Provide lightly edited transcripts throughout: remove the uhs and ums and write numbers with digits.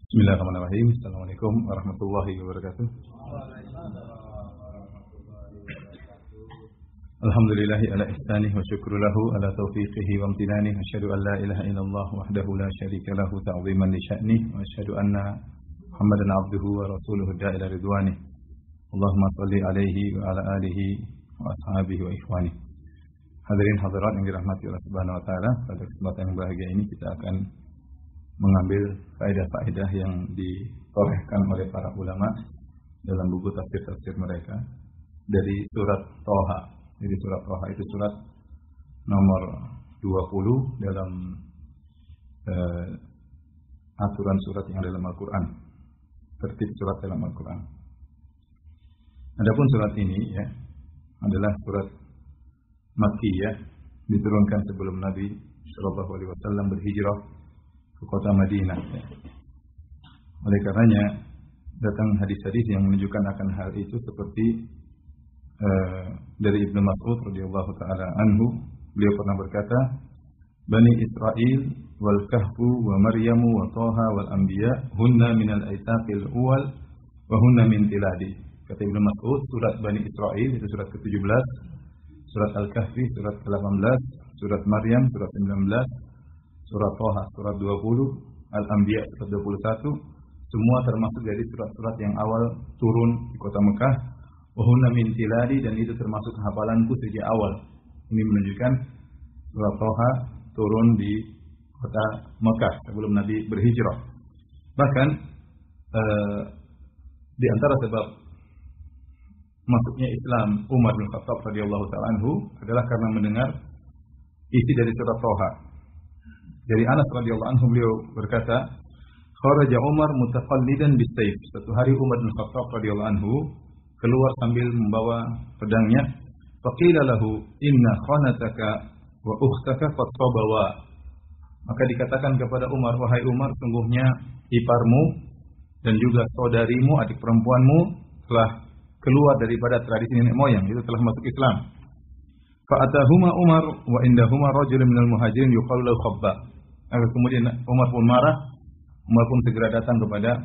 Bismillahirrahmanirrahim. Assalamualaikum warahmatullahi wabarakatuh. Alhamdulillahi ala ihsanih wa syukru lahu ala taufiqihi wa amtinanih. Asyhadu an la ilaha illallah wahdahu la syarika lahu ta'ziman li sya'nih wa asyhadu anna Muhammadan abduhu wa rasuluhu da'ila ridwanih. Allahumma shalli alaihi wa ala alihi wa ashabihi wa ikhwanih. Hadirin hadirat yang dirahmati Allah Subhanahu wa taala, pada kesempatan yang bahagia ini kita akan mengambil faedah-faedah yang ditorehkan oleh para ulama dalam buku tafsir-tafsir mereka dari surat Thaha. Jadi surat Thaha itu surat nomor 20 dalam aturan surat yang dalam Al-Quran, tertib surat dalam Al-Quran. Adapun surat ini adalah surat Makkiyah, diturunkan sebelum Nabi Shallallahu Alaihi Wasallam berhijrah ke kota Madinah. Oleh karenanya datang hadis-hadis yang menunjukkan akan hal itu, seperti dari Ibnu Mas'ud radhiyallahu taala anhu, beliau pernah berkata, Bani Israil wal Kahfu wa Maryamu wa Thaha wal Anbiya hunna minal aitaqil uwal wa hunna min tiladi. Kata Ibnu Mas'ud, surat Bani Israil itu surat ke-17, surat Al-Kahfi surat ke-18, surat Maryam surat 19, surat Thaha surat 20, Al-Anbiya surat 21, semua termasuk dari surat-surat yang awal turun di kota Mekah. Wa hunna min tiladi, dan itu termasuk hafalanku sejak awal. Ini menunjukkan surat Thaha turun di kota Mekah sebelum Nabi berhijrah. Bahkan di antara sebab masuknya Islam Umar bin Khattab radhiyallahu taala anhu adalah karena mendengar isi dari surat Thaha. Dari Anas radhiyallahu anhu, beliau berkata, kharaja Umar mutaqallidan bis-sayf. Suatu hari Umar bin Khattab radhiyallahu anhu keluar sambil membawa pedangnya. Faqila lahu inna khanataka wa ukhtaka qad sabawa. Maka dikatakan kepada Umar, wahai Umar, sungguhnya iparmu dan juga saudarimu, adik perempuanmu telah keluar daripada tradisi nenek moyang, itu telah masuk Islam. Fa'atahuma Umar wa indahuma rajulun minal muhajirin yuqalu lahu Khabbab. Kemudian Umar pun marah. Umar pun segera datang kepada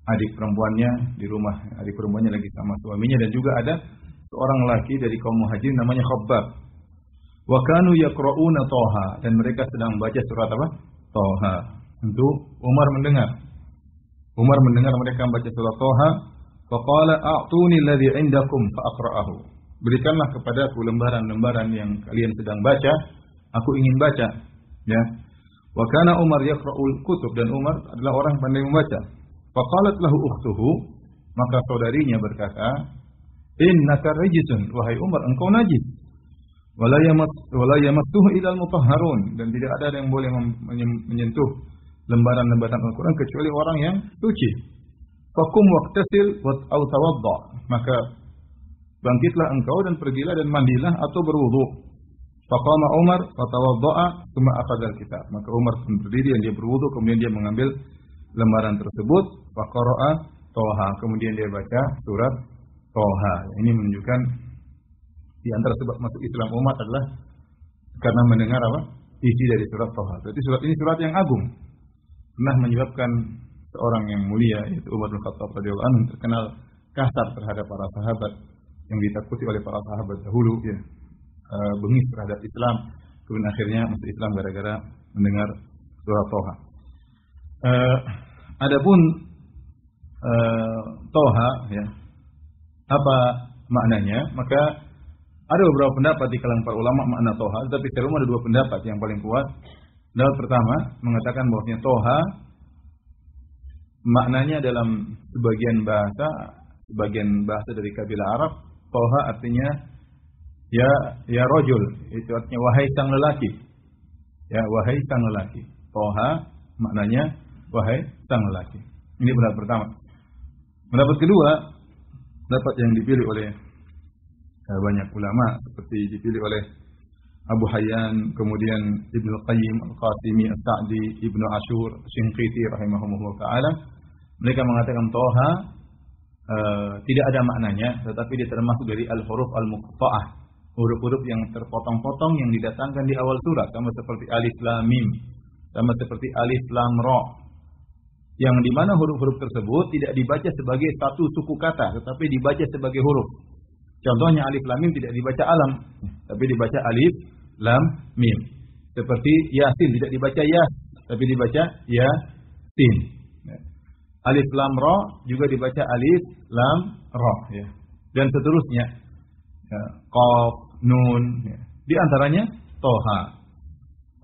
adik perempuannya di rumah. Adik perempuannya lagi sama suaminya, dan juga ada seorang laki dari kaum muhajirin namanya Khabbab. Wa kanu yaqra'una Thaha, dan mereka sedang membaca surat apa? Thaha. Tentu Umar mendengar. Umar mendengar mereka membaca surat Thaha. Faqala a'tuni alladhi 'indakum fa aqra'ahu. Berikanlah kepadaku lembaran-lembaran yang kalian sedang baca, aku ingin baca. Ya. Wa kana Umar yaqra'ul kutub, dan Umar adalah orang pandai membaca. Faqalat lahu ukhtuhu, maka saudarinya berkata, innaka rajizun, wahai Umar, engkau najis. Wala yamassuhu ilal mutahharun, dan tidak ada yang boleh menyentuh lembaran-lembaran Al-Qur'an kecuali orang yang suci. Faqum waqtasil aw tawadda, maka bangkitlah engkau dan pergilah dan mandilah atau berwudu. Faqama Umar fatawadda'a tsumma akhadha al-kitab. Maka Umar pun berdiri dan dia berwudu, kemudian dia mengambil lembaran tersebut. Faqara'a Thaha, kemudian dia baca surat Thaha. Ini menunjukkan di antara sebab masuk Islam umat adalah karena mendengar apa? Isi dari surat Thaha. Berarti surat ini surat yang agung. Pernah menyebabkan seorang yang mulia, yaitu Umar bin Khattab radhiyallahu anhu, terkenal kasar terhadap para sahabat, yang ditakuti oleh para sahabat dahulu, bengis terhadap Islam. Kemudian akhirnya masuk Islam gara-gara mendengar surat Thaha. Adapun Thaha, apa maknanya? Maka ada beberapa pendapat di kalangan para ulama makna Thaha, tetapi secara umum ada dua pendapat yang paling kuat. Pendapat pertama mengatakan bahwasanya Thaha maknanya dalam sebagian bahasa dari kabilah Arab, Thaha artinya ya rajul, itu artinya wahai sang lelaki. Ya, wahai sang lelaki. Thaha maknanya wahai sang lelaki. Ini pendapat pertama. Pendapat kedua, pendapat yang dipilih oleh banyak ulama, seperti dipilih oleh Abu Hayyan, kemudian Ibnu Qayyim Al-Qasimi As-Sa'di, Ibnu Ashur, Shinqiti rahimahumullah taala. Mereka mengatakan Thaha tidak ada maknanya, tetapi dia termasuk dari al-huruf al-muqatta'ah, huruf-huruf yang terpotong-potong yang didatangkan di awal surat, sama seperti alif lam mim, sama seperti alif lam ra. yang di mana huruf-huruf tersebut tidak dibaca sebagai satu suku kata, tetapi dibaca sebagai huruf. Contohnya alif lam mim tidak dibaca alam, tapi dibaca alif lam mim. Seperti Yasin tidak dibaca yas, tapi dibaca yasin. Alif lam ra juga dibaca alif lam ra, ya. Dan seterusnya. Ya, qaf, nun, ya. Di antaranya Toha.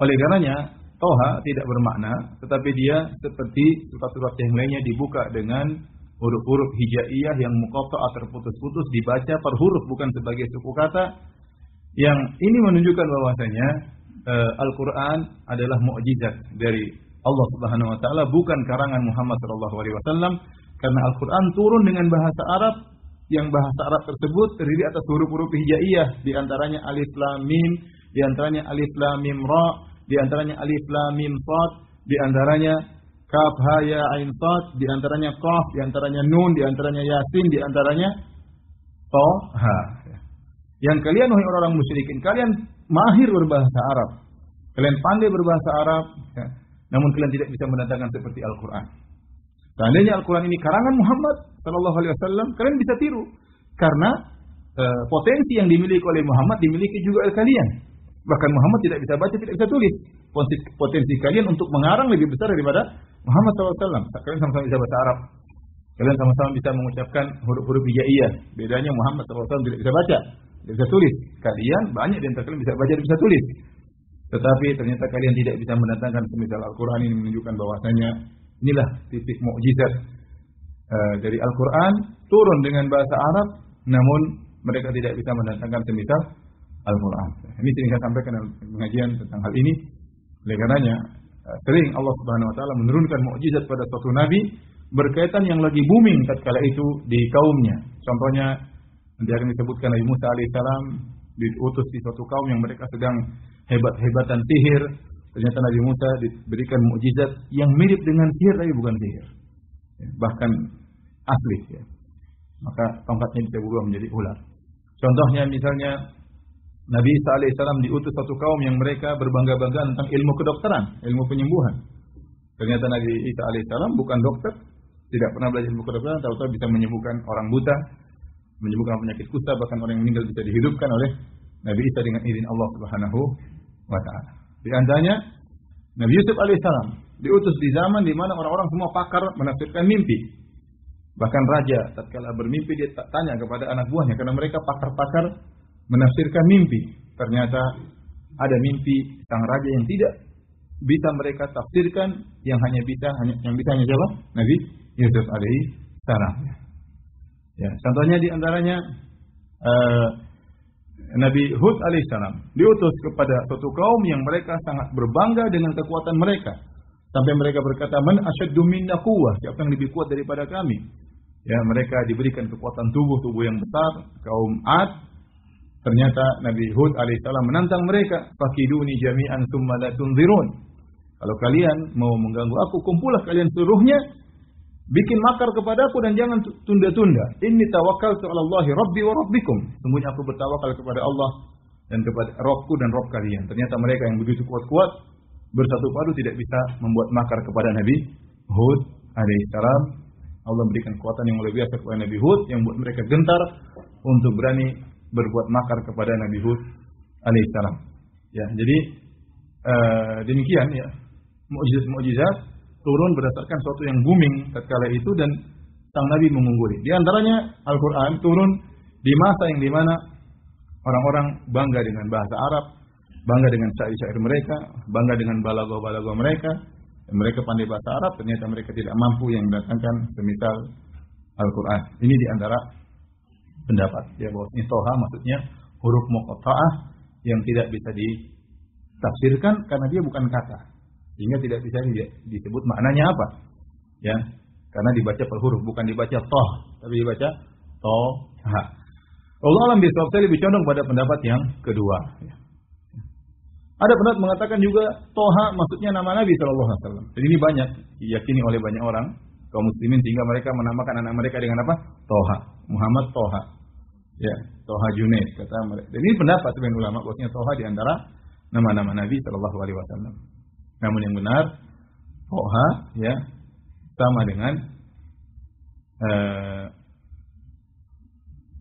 Oleh karenanya Toha tidak bermakna, tetapi dia seperti surat-surat yang lainnya dibuka dengan huruf-huruf hijaiyah yang muqatta'ah terputus-putus, dibaca per huruf bukan sebagai suku kata. Yang ini menunjukkan bahwasanya Al-Quran adalah mukjizat dari Allah Subhanahu wa taala, bukan karangan Muhammad sallallahu alaihi wasallam, karena Al-Quran turun dengan bahasa Arab yang bahasa Arab tersebut terdiri atas huruf-huruf hijaiyah, di antaranya alif lam mim, di antaranya alif lam mim ra, di antaranya alif lam mim sad, di antaranya kaf ha ya ain sad, di antaranya qaf, di antaranya nun, di antaranya yasin, di antaranya Toha. Yang kalian wahai orang-orang musyrikin, kalian mahir berbahasa Arab, kalian pandai berbahasa Arab, ya, namun kalian tidak bisa mendatangkan seperti Al-Quran. Seandainya Al-Quran ini karangan Muhammad sallallahu alaihi wasallam, kalian bisa tiru, karena potensi yang dimiliki oleh Muhammad dimiliki juga oleh kalian. Bahkan Muhammad tidak bisa baca, tidak bisa tulis. Potensi kalian untuk mengarang lebih besar daripada Muhammad SAW. Kalian sama-sama bisa bahasa Arab, kalian sama-sama bisa mengucapkan huruf-huruf hijaiyah. Bedanya Muhammad SAW tidak bisa baca, tidak bisa tulis. Kalian banyak di antara kalian bisa baca dan bisa tulis. Tetapi ternyata kalian tidak bisa mendatangkan semisal Al-Quran. Ini menunjukkan bahwasanya inilah titik mukjizat dari Al-Quran, turun dengan bahasa Arab, namun mereka tidak bisa mendatangkan semisal Al-Quran. Ini sering saya sampaikan dalam pengajian tentang hal ini. Oleh karenanya sering Allah Subhanahu wa taala menurunkan mukjizat pada suatu nabi berkaitan yang lagi booming tatkala itu di kaumnya. Contohnya nanti akan disebutkan Nabi Musa alaihissalam diutus di suatu kaum yang mereka sedang hebat-hebatan sihir. Ternyata Nabi Musa diberikan mukjizat yang mirip dengan sihir tapi bukan sihir, ya, bahkan asli, ya. Maka tongkatnya bisa berubah menjadi ular. Contohnya misalnya Nabi Isa alaihissalam diutus satu kaum yang mereka berbangga-bangga tentang ilmu kedokteran, ilmu penyembuhan. Ternyata Nabi Isa alaihissalam bukan dokter, tidak pernah belajar ilmu kedokteran, tahu-tahu bisa menyembuhkan orang buta, menyembuhkan penyakit kusta, bahkan orang yang meninggal bisa dihidupkan oleh Nabi Isa dengan izin Allah Subhanahu wa taala. Di antaranya Nabi Yusuf alaihissalam diutus di zaman di mana orang-orang semua pakar menafsirkan mimpi. Bahkan raja tatkala bermimpi dia tanya kepada anak buahnya, karena mereka pakar-pakar menafsirkan mimpi. Ternyata ada mimpi sang raja yang tidak bisa mereka tafsirkan, yang bisa hanya siapa? Nabi Yusuf alaihissalam. Ya, contohnya di antaranya Nabi Hud alaihissalam diutus kepada suatu kaum yang mereka sangat berbangga dengan kekuatan mereka, sampai mereka berkata, "Man asyaddu minna quwwah?" Siapa yang lebih kuat daripada kami? Ya, mereka diberikan kekuatan tubuh yang besar. Kaum Ad, ternyata Nabi Hud alaihissalam menantang mereka, "Fakiduni jami'an tsumma la tunzirun." Kalau kalian mau mengganggu aku, kumpulah kalian seluruhnya, bikin makar kepadaku dan jangan tunda-tunda. Inni tawakkaltu 'ala Allahi Rabbi wa Rabbikum. Sungguhnya aku bertawakal kepada Allah dan kepada Rabbku dan Rabb kalian. Ternyata mereka yang begitu kuat-kuat bersatu padu tidak bisa membuat makar kepada Nabi Hud alaihissalam. Allah berikan kekuatan yang luar biasa kepada Nabi Hud yang membuat mereka gentar untuk berani berbuat makar kepada Nabi Hud alaihissalam. Ya, jadi demikian ya, mukjizat turun berdasarkan sesuatu yang booming tatkala itu dan sang nabi mengungguli. Di antaranya Al-Quran turun di masa yang dimana orang-orang bangga dengan bahasa Arab, bangga dengan syair-syair mereka, bangga dengan balaghah-balaghah mereka, dan mereka pandai bahasa Arab, ternyata mereka tidak mampu yang mendatangkan semisal Al-Quran. Ini di antara pendapat ya, bahwa Toha maksudnya huruf muqatta'ah yang tidak bisa ditafsirkan karena dia bukan kata, sehingga tidak bisa disebut maknanya apa, ya, karena dibaca per huruf, bukan dibaca toh, tapi dibaca toha. Allah alam bisawab, saya lebih condong pada pendapat yang kedua. Ya. Ada pendapat mengatakan juga toha maksudnya nama Nabi Shallallahu Alaihi Wasallam. Jadi ini banyak diyakini oleh banyak orang kaum muslimin sehingga mereka menamakan anak mereka dengan apa? Toha, Muhammad Toha, ya, Toha Junaid kata mereka. Dan ini pendapat sebagian ulama bahwasanya toha di antara nama-nama Nabi Shallallahu Alaihi Wasallam. Namun yang benar Toha ya sama dengan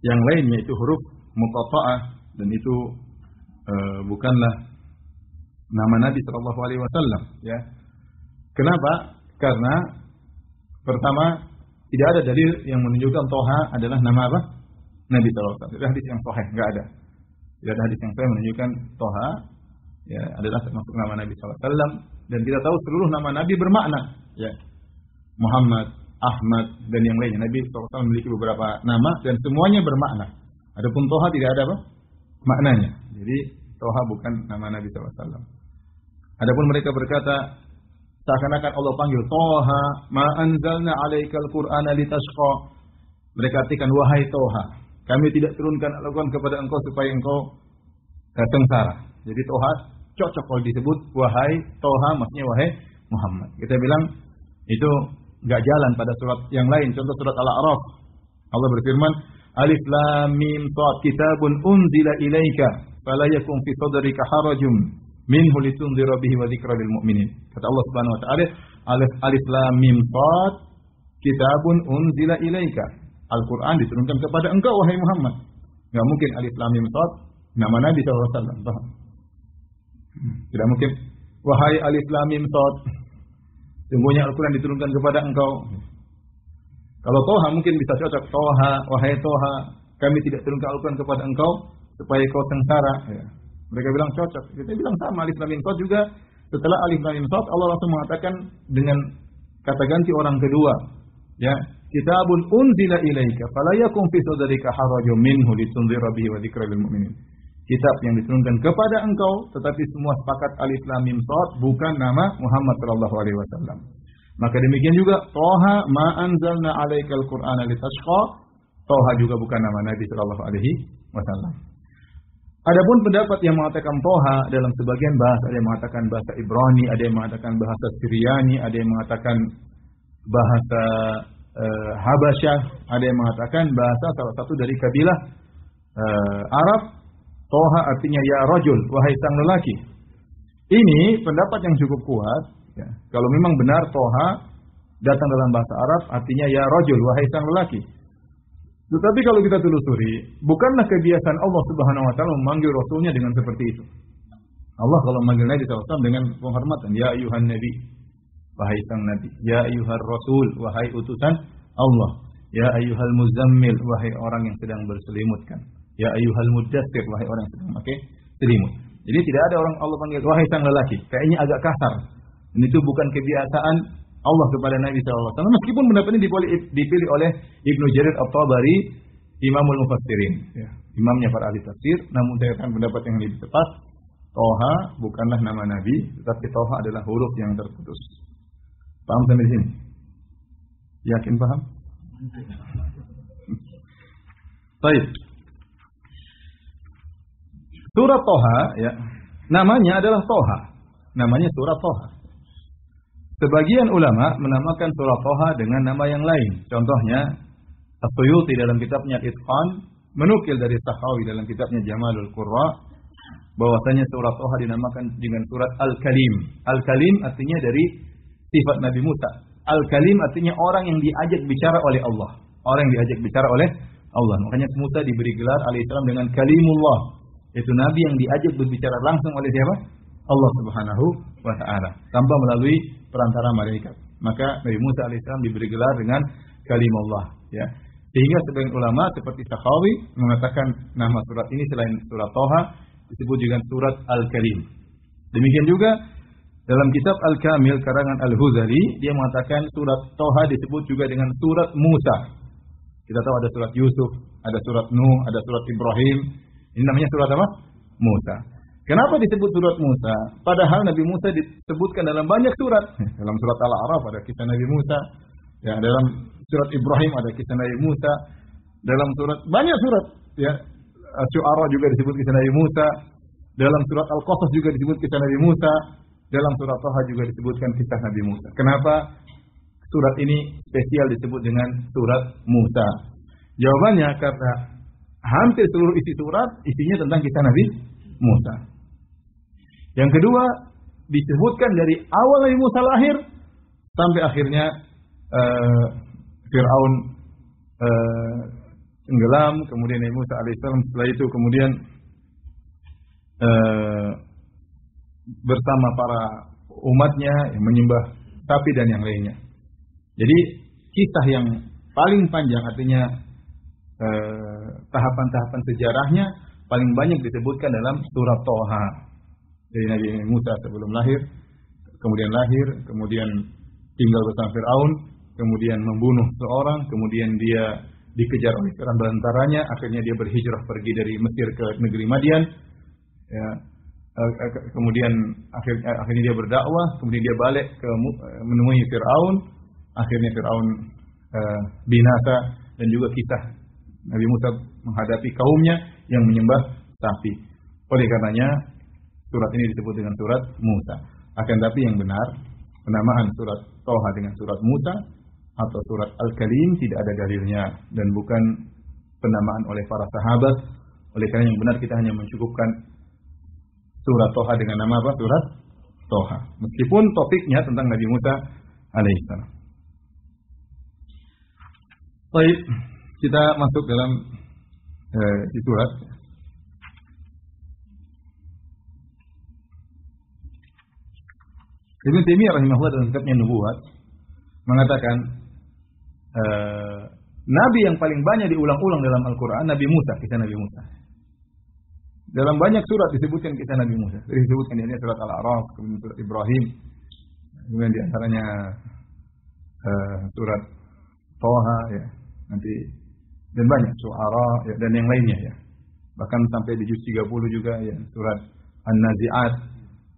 yang lainnya, itu huruf muqatta'ah, dan itu bukanlah nama Nabi sallallahu alaihi wasallam, ya. Kenapa? Karena pertama, tidak ada dalil yang menunjukkan Toha adalah nama apa? Nabi sallallahu alaihi wasallam. Tidak ada hadis yang sahih, enggak ada. Tidak ada hadis yang sahih menunjukkan Toha ya adalah termasuk nama Nabi sallallahu alaihi wasallam, dan kita tahu seluruh nama Nabi bermakna, ya. Muhammad, Ahmad, dan yang lainnya. Nabi SAW memiliki beberapa nama dan semuanya bermakna. Adapun Toha tidak ada apa? Maknanya. Jadi Toha bukan nama Nabi SAW. Adapun mereka berkata, seakan-akan Allah panggil Toha, ma anzalna alaikal Qur'ana litashqa. Mereka artikan, wahai Toha, kami tidak turunkan Al-Quran kepada engkau supaya engkau sengsara. Jadi Toha cocok kalau disebut wahai Toha, maksudnya wahai Muhammad. Kita bilang itu enggak jalan pada surat yang lain. Contoh surat Al-A'raf. Allah berfirman, Alif Lam Mim Shad, kitabun unzila ilaika fala yakun fi sadrika harajum minhu litunzira bihi wa dzikra lil mu'minin. Kata Allah Subhanahu wa taala, Alif Lam Mim Shad, kitabun unzila ilaika. Al-Qur'an diturunkan kepada engkau wahai Muhammad. Enggak mungkin Alif Lam Mim Shad nama Nabi sallallahu alaihi wasallam. Tidak mungkin wahai Alif Lam Mim Shad, sungguhnya Al-Quran diturunkan kepada engkau. Kalau Toha mungkin bisa cocok. Toha, wahai Toha, kami tidak turunkan Al-Quran kepada engkau supaya kau sengsara. Ya. Mereka bilang cocok. Kita bilang sama. Alif Lam Mim Shad juga, setelah Alif Lam Mim Shad, Allah langsung mengatakan dengan kata ganti orang kedua. Ya, kitabun unzila ilaika fala yakun fi sadrika harajun minhu litunzira bihi wa dzikra lil mu'minin. Kitab yang diturunkan kepada engkau, tetapi semua sepakat Alif Lam Mim Shad bukan nama Muhammad sallallahu alaihi wasallam. Maka demikian juga Toha, ma anzalna alaikal Qur'ana litashqa. Toha juga bukan nama Nabi sallallahu alaihi wasallam. Adapun pendapat yang mengatakan Toha dalam sebagian bahasa, ada yang mengatakan bahasa Ibrani, ada yang mengatakan bahasa Syriani, ada yang mengatakan bahasa Habasyah, ada yang mengatakan bahasa salah satu dari kabilah Arab. Toha artinya ya rajul, wahai sang lelaki. Ini pendapat yang cukup kuat. Ya. Kalau memang benar Toha datang dalam bahasa Arab artinya ya rajul, wahai sang lelaki. Tetapi kalau kita telusuri, bukanlah kebiasaan Allah Subhanahu wa taala memanggil rasulnya dengan seperti itu. Allah kalau memanggil Nabi SAW dengan penghormatan, ya ayyuhan nabi, wahai sang nabi, ya ayyuhar rasul, wahai utusan Allah, ya ayyuhal muzammil, wahai orang yang sedang berselimutkan, ya ayyuhal muddatsir, wahai orang yang sedang memakai selimut. Jadi tidak ada orang Allah panggil wahai sang lelaki. Kayaknya agak kasar. Dan itu bukan kebiasaan Allah kepada Nabi SAW. Meskipun pendapat ini dipilih oleh Ibnu Jarir At-Tabari, Imamul Mufassirin, ya, imamnya para ahli tafsir. Namun saya akan pendapat yang lebih tepat, Toha bukanlah nama Nabi, tetapi Toha adalah huruf yang terputus. Paham sampai di sini? Yakin paham? Baik. Surat Toha, ya, namanya adalah Toha. Namanya surat Toha. Sebagian ulama menamakan surat Toha dengan nama yang lain. Contohnya, As-Suyuti dalam kitabnya Itqan menukil dari Sakhawi dalam kitabnya Jamalul Qurra bahwasanya surat Toha dinamakan dengan surat Al-Kalim. Al-Kalim artinya dari sifat Nabi Musa. Al-Kalim artinya orang yang diajak bicara oleh Allah. Orang yang diajak bicara oleh Allah. Makanya Musa diberi gelar alaihissalam dengan Kalimullah. Itu Nabi yang diajak berbicara langsung oleh siapa? Allah Subhanahu wa ta'ala. Tanpa melalui perantara malaikat. Maka Nabi Musa alaihissalam diberi gelar dengan Kalimullah. Ya. Sehingga sebagian ulama seperti Sakhawi mengatakan nama surat ini selain surat Toha disebut dengan surat Al-Kalim. Demikian juga dalam kitab Al-Kamil karangan Al-Huzali dia mengatakan surat Toha disebut juga dengan surat Musa. Kita tahu ada surat Yusuf, ada surat Nuh, ada surat Ibrahim. Ini namanya surat apa? Musa. Kenapa disebut surat Musa? Padahal Nabi Musa disebutkan dalam banyak surat. Dalam surat Al-A'raf ada kisah Nabi Musa. Ya, dalam surat Ibrahim ada kisah Nabi Musa. Dalam surat banyak surat. Ya, Syu'ara juga disebut kisah Nabi Musa. Dalam surat Al-Qasas juga disebut kisah Nabi Musa. Dalam surat Taha juga disebutkan kisah Nabi Musa. Kenapa surat ini spesial disebut dengan surat Musa? Jawabannya karena hampir seluruh isi surat isinya tentang kisah Nabi Musa. Yang kedua, disebutkan dari awal Nabi Musa lahir sampai akhirnya Fir'aun tenggelam, kemudian Nabi Musa alaihissalam setelah itu kemudian bersama para umatnya yang menyembah sapi dan yang lainnya. Jadi kisah yang paling panjang, artinya tahapan-tahapan sejarahnya paling banyak disebutkan dalam surat Thaha. Dari Nabi Musa sebelum lahir, kemudian tinggal bersama Fir'aun, kemudian membunuh seorang, kemudian dia dikejar oleh berantaranya, akhirnya dia berhijrah pergi dari Mesir ke negeri Madian. Ya, kemudian akhirnya dia berdakwah, kemudian dia balik ke menemui Fir'aun, akhirnya Fir'aun binasa, dan juga kisah Nabi Musa menghadapi kaumnya yang menyembah sapi. Oleh karenanya surat ini disebut dengan surat Musa. Akan tapi yang benar, penamaan surat Thaha dengan surat Musa atau surat Al-Kalim tidak ada dalilnya dan bukan penamaan oleh para sahabat. Oleh karena yang benar kita hanya mencukupkan surat Thaha dengan nama apa? Surat Thaha. Meskipun topiknya tentang Nabi Musa alaihissalam. Baik, kita masuk dalam di surat. Ibnu Taimiyah rahimahullah dalam kitabnya Nubuwat mengatakan nabi yang paling banyak diulang-ulang dalam Al-Qur'an Nabi Musa, kisah Nabi Musa. Dalam banyak surat disebutkan kisah Nabi Musa. Disebutkan di surat Al-A'raf, kemudian surat Ibrahim, kemudian di antaranya surat Thaha ya, nanti dan banyak Syu'ara ya, dan yang lainnya ya. Bahkan sampai di juz 30 juga ya, surat An-Nazi'at.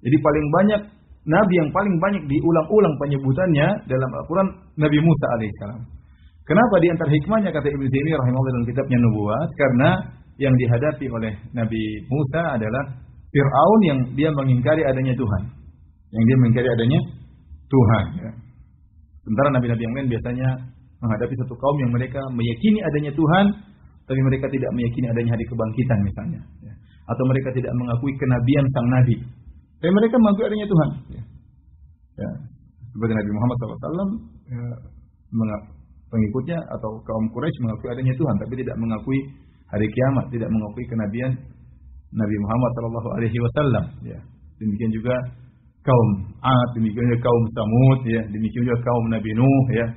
Jadi paling banyak nabi yang paling banyak diulang-ulang penyebutannya dalam Al-Qur'an Nabi Musa alaihissalam. Kenapa di antara hikmahnya kata Ibnu Taimiyah rahimahullah dalam kitabnya Nubuwat? Karena yang dihadapi oleh Nabi Musa adalah Fir'aun yang dia mengingkari adanya Tuhan. Yang dia mengingkari adanya Tuhan ya. Sementara nabi-nabi yang lain biasanya menghadapi satu kaum yang mereka meyakini adanya Tuhan, tapi mereka tidak meyakini adanya hari kebangkitan misalnya ya. Atau mereka tidak mengakui kenabian sang nabi, tapi mereka mengakui adanya Tuhan ya. Ya. Seperti Nabi Muhammad SAW ya, pengikutnya atau kaum Quraisy mengakui adanya Tuhan, tapi tidak mengakui hari kiamat, tidak mengakui kenabian Nabi Muhammad SAW ya. Demikian juga kaum Ad, demikian juga kaum Samud ya, demikian juga kaum Nabi Nuh ya.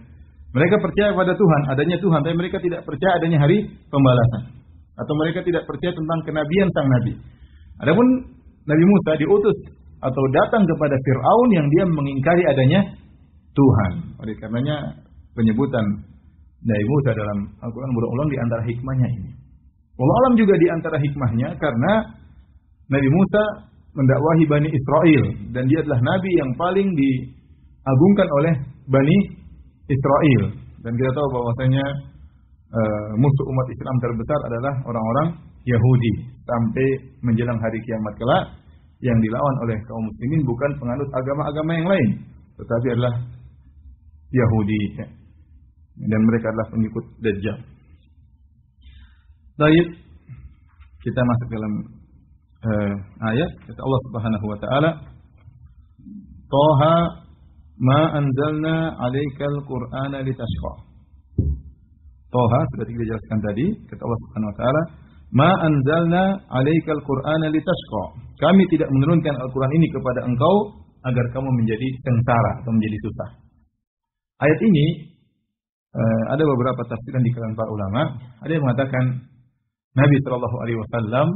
Mereka percaya pada Tuhan, adanya Tuhan, tapi mereka tidak percaya adanya hari pembalasan. Atau mereka tidak percaya tentang kenabian sang nabi. Adapun Nabi Musa diutus atau datang kepada Fir'aun yang dia mengingkari adanya Tuhan. Oleh karenanya penyebutan Nabi Musa dalam Al-Quran berulang di antara hikmahnya ini. Wallahu alam juga di antara hikmahnya karena Nabi Musa mendakwahi Bani Israel dan dia adalah nabi yang paling diagungkan oleh Bani Israel. Dan kita tahu bahwasanya musuh umat Islam terbesar adalah orang-orang Yahudi sampai menjelang hari kiamat kelak. Yang dilawan oleh kaum muslimin bukan penganut agama-agama yang lain, tetapi adalah Yahudi ya. Dan mereka adalah pengikut Dajjal. Baik, kita masuk dalam ayat kata Allah Subhanahu wa taala, Thaha ma anzalna 'alaikal Qur'ana litashqa. Thaha sudah kita jelaskan tadi, kata Allah Subhanahu wa taala, ma anzalna 'alaikal Qur'ana litashqa. Kami tidak menurunkan Al-Qur'an ini kepada engkau agar kamu menjadi sengsara atau menjadi susah. Ayat ini ada beberapa tafsiran di kalangan para ulama. Ada yang mengatakan Nabi sallallahu alaihi wasallam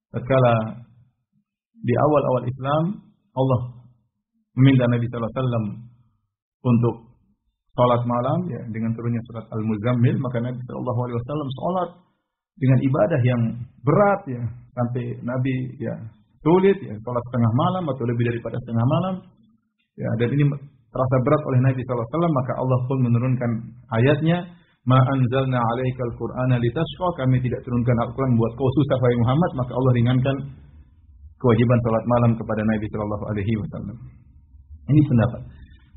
tatkala di awal-awal Islam Allah meminta Nabi sallallahu alaihi wasallam untuk salat malam ya dengan turunnya surat Al-Muzammil, maka Nabi sallallahu alaihi wasallam salat dengan ibadah yang berat ya sampai Nabi ya sulit ya salat setengah malam atau lebih daripada setengah malam ya, dan ini terasa berat oleh Nabi sallallahu alaihi wasallam, maka Allah pun menurunkan ayatnya ma anzalna 'alaikal Qur'ana litashqa, kami tidak turunkan Al-Qur'an buat kau susah wahai Muhammad, maka Allah ringankan kewajiban salat malam kepada Nabi sallallahu alaihi wasallam. Ini pendapat.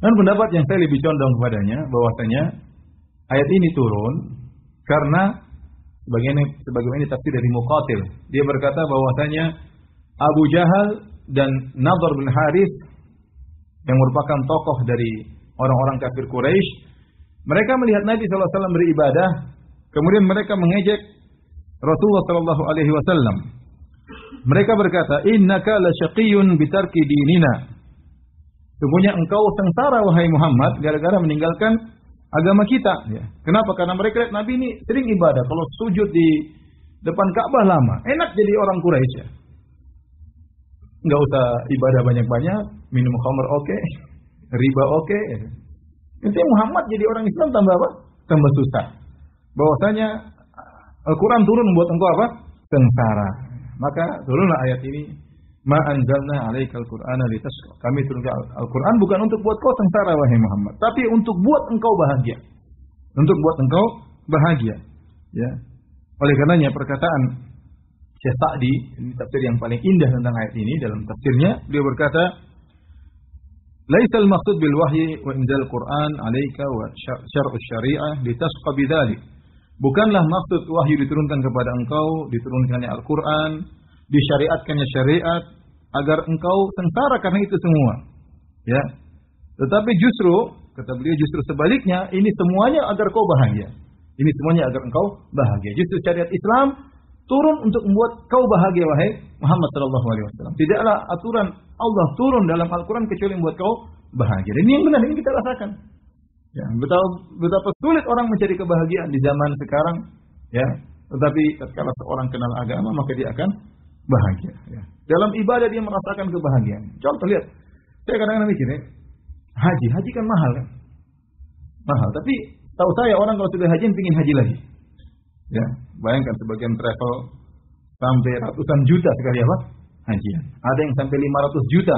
Dan pendapat yang saya lebih condong kepadanya bahwasanya ayat ini turun karena sebagaimana ini tafsir dari Muqatil. Dia berkata bahwasanya Abu Jahal dan Nadhr bin Harith yang merupakan tokoh dari orang-orang kafir Quraisy, Mereka melihat Nabi SAW beribadah, kemudian mereka mengejek Rasulullah SAW. Mereka berkata, innaka lasyaqiyyun bitarki dinina. Sungguhnya engkau sengsara wahai Muhammad gara-gara meninggalkan agama kita. Ya. Kenapa? Karena mereka lihat Nabi ini sering ibadah. Kalau sujud di depan Ka'bah lama, enak jadi orang Quraisy. Ya. Enggak usah ibadah banyak-banyak, minum khamr oke, riba oke. Intinya Muhammad jadi orang Islam tambah apa? Tambah susah. Bahwasanya Al-Quran turun membuat engkau apa? Sengsara. Maka turunlah ayat ini. Ma anzalna 'alaikal Qur'ana litashqa. Kami turunkan Al-Quran bukan untuk buat kau sengsara wahai Muhammad, tapi untuk buat engkau bahagia. Untuk buat engkau bahagia. Ya. Oleh karenanya perkataan Syekh Sa'di, ini tafsir yang paling indah tentang ayat ini dalam tafsirnya, beliau berkata, "Laisal maqsud bil wahyi wa inzal Qur'an 'alaika wa syar'us syari'ah litashqa bidzalik." Bukanlah maksud wahyu diturunkan kepada engkau, diturunkannya Al-Quran, disyariatkannya syariat, agar engkau sengsara karena itu semua. Ya. Tetapi justru, kata beliau, justru sebaliknya, ini semuanya agar kau bahagia. Ini semuanya agar engkau bahagia. Justru syariat Islam turun untuk membuat kau bahagia, wahai Muhammad sallallahu alaihi wasallam. Tidaklah aturan Allah turun dalam Al-Quran kecuali membuat kau bahagia. Dan ini yang benar, ini kita rasakan. Ya, betapa sulit orang mencari kebahagiaan di zaman sekarang, ya. Tetapi ketika seorang kenal agama, maka dia akan bahagia. Ya. Dalam ibadah dia merasakan kebahagiaan. Contoh lihat, saya kadang-kadang mikir, haji kan mahal kan, mahal. Tapi tahu saya orang kalau sudah haji, ingin haji lagi. Ya, bayangkan sebagian travel sampai ratusan juta sekali apa? Hajian. Ada yang sampai 500 juta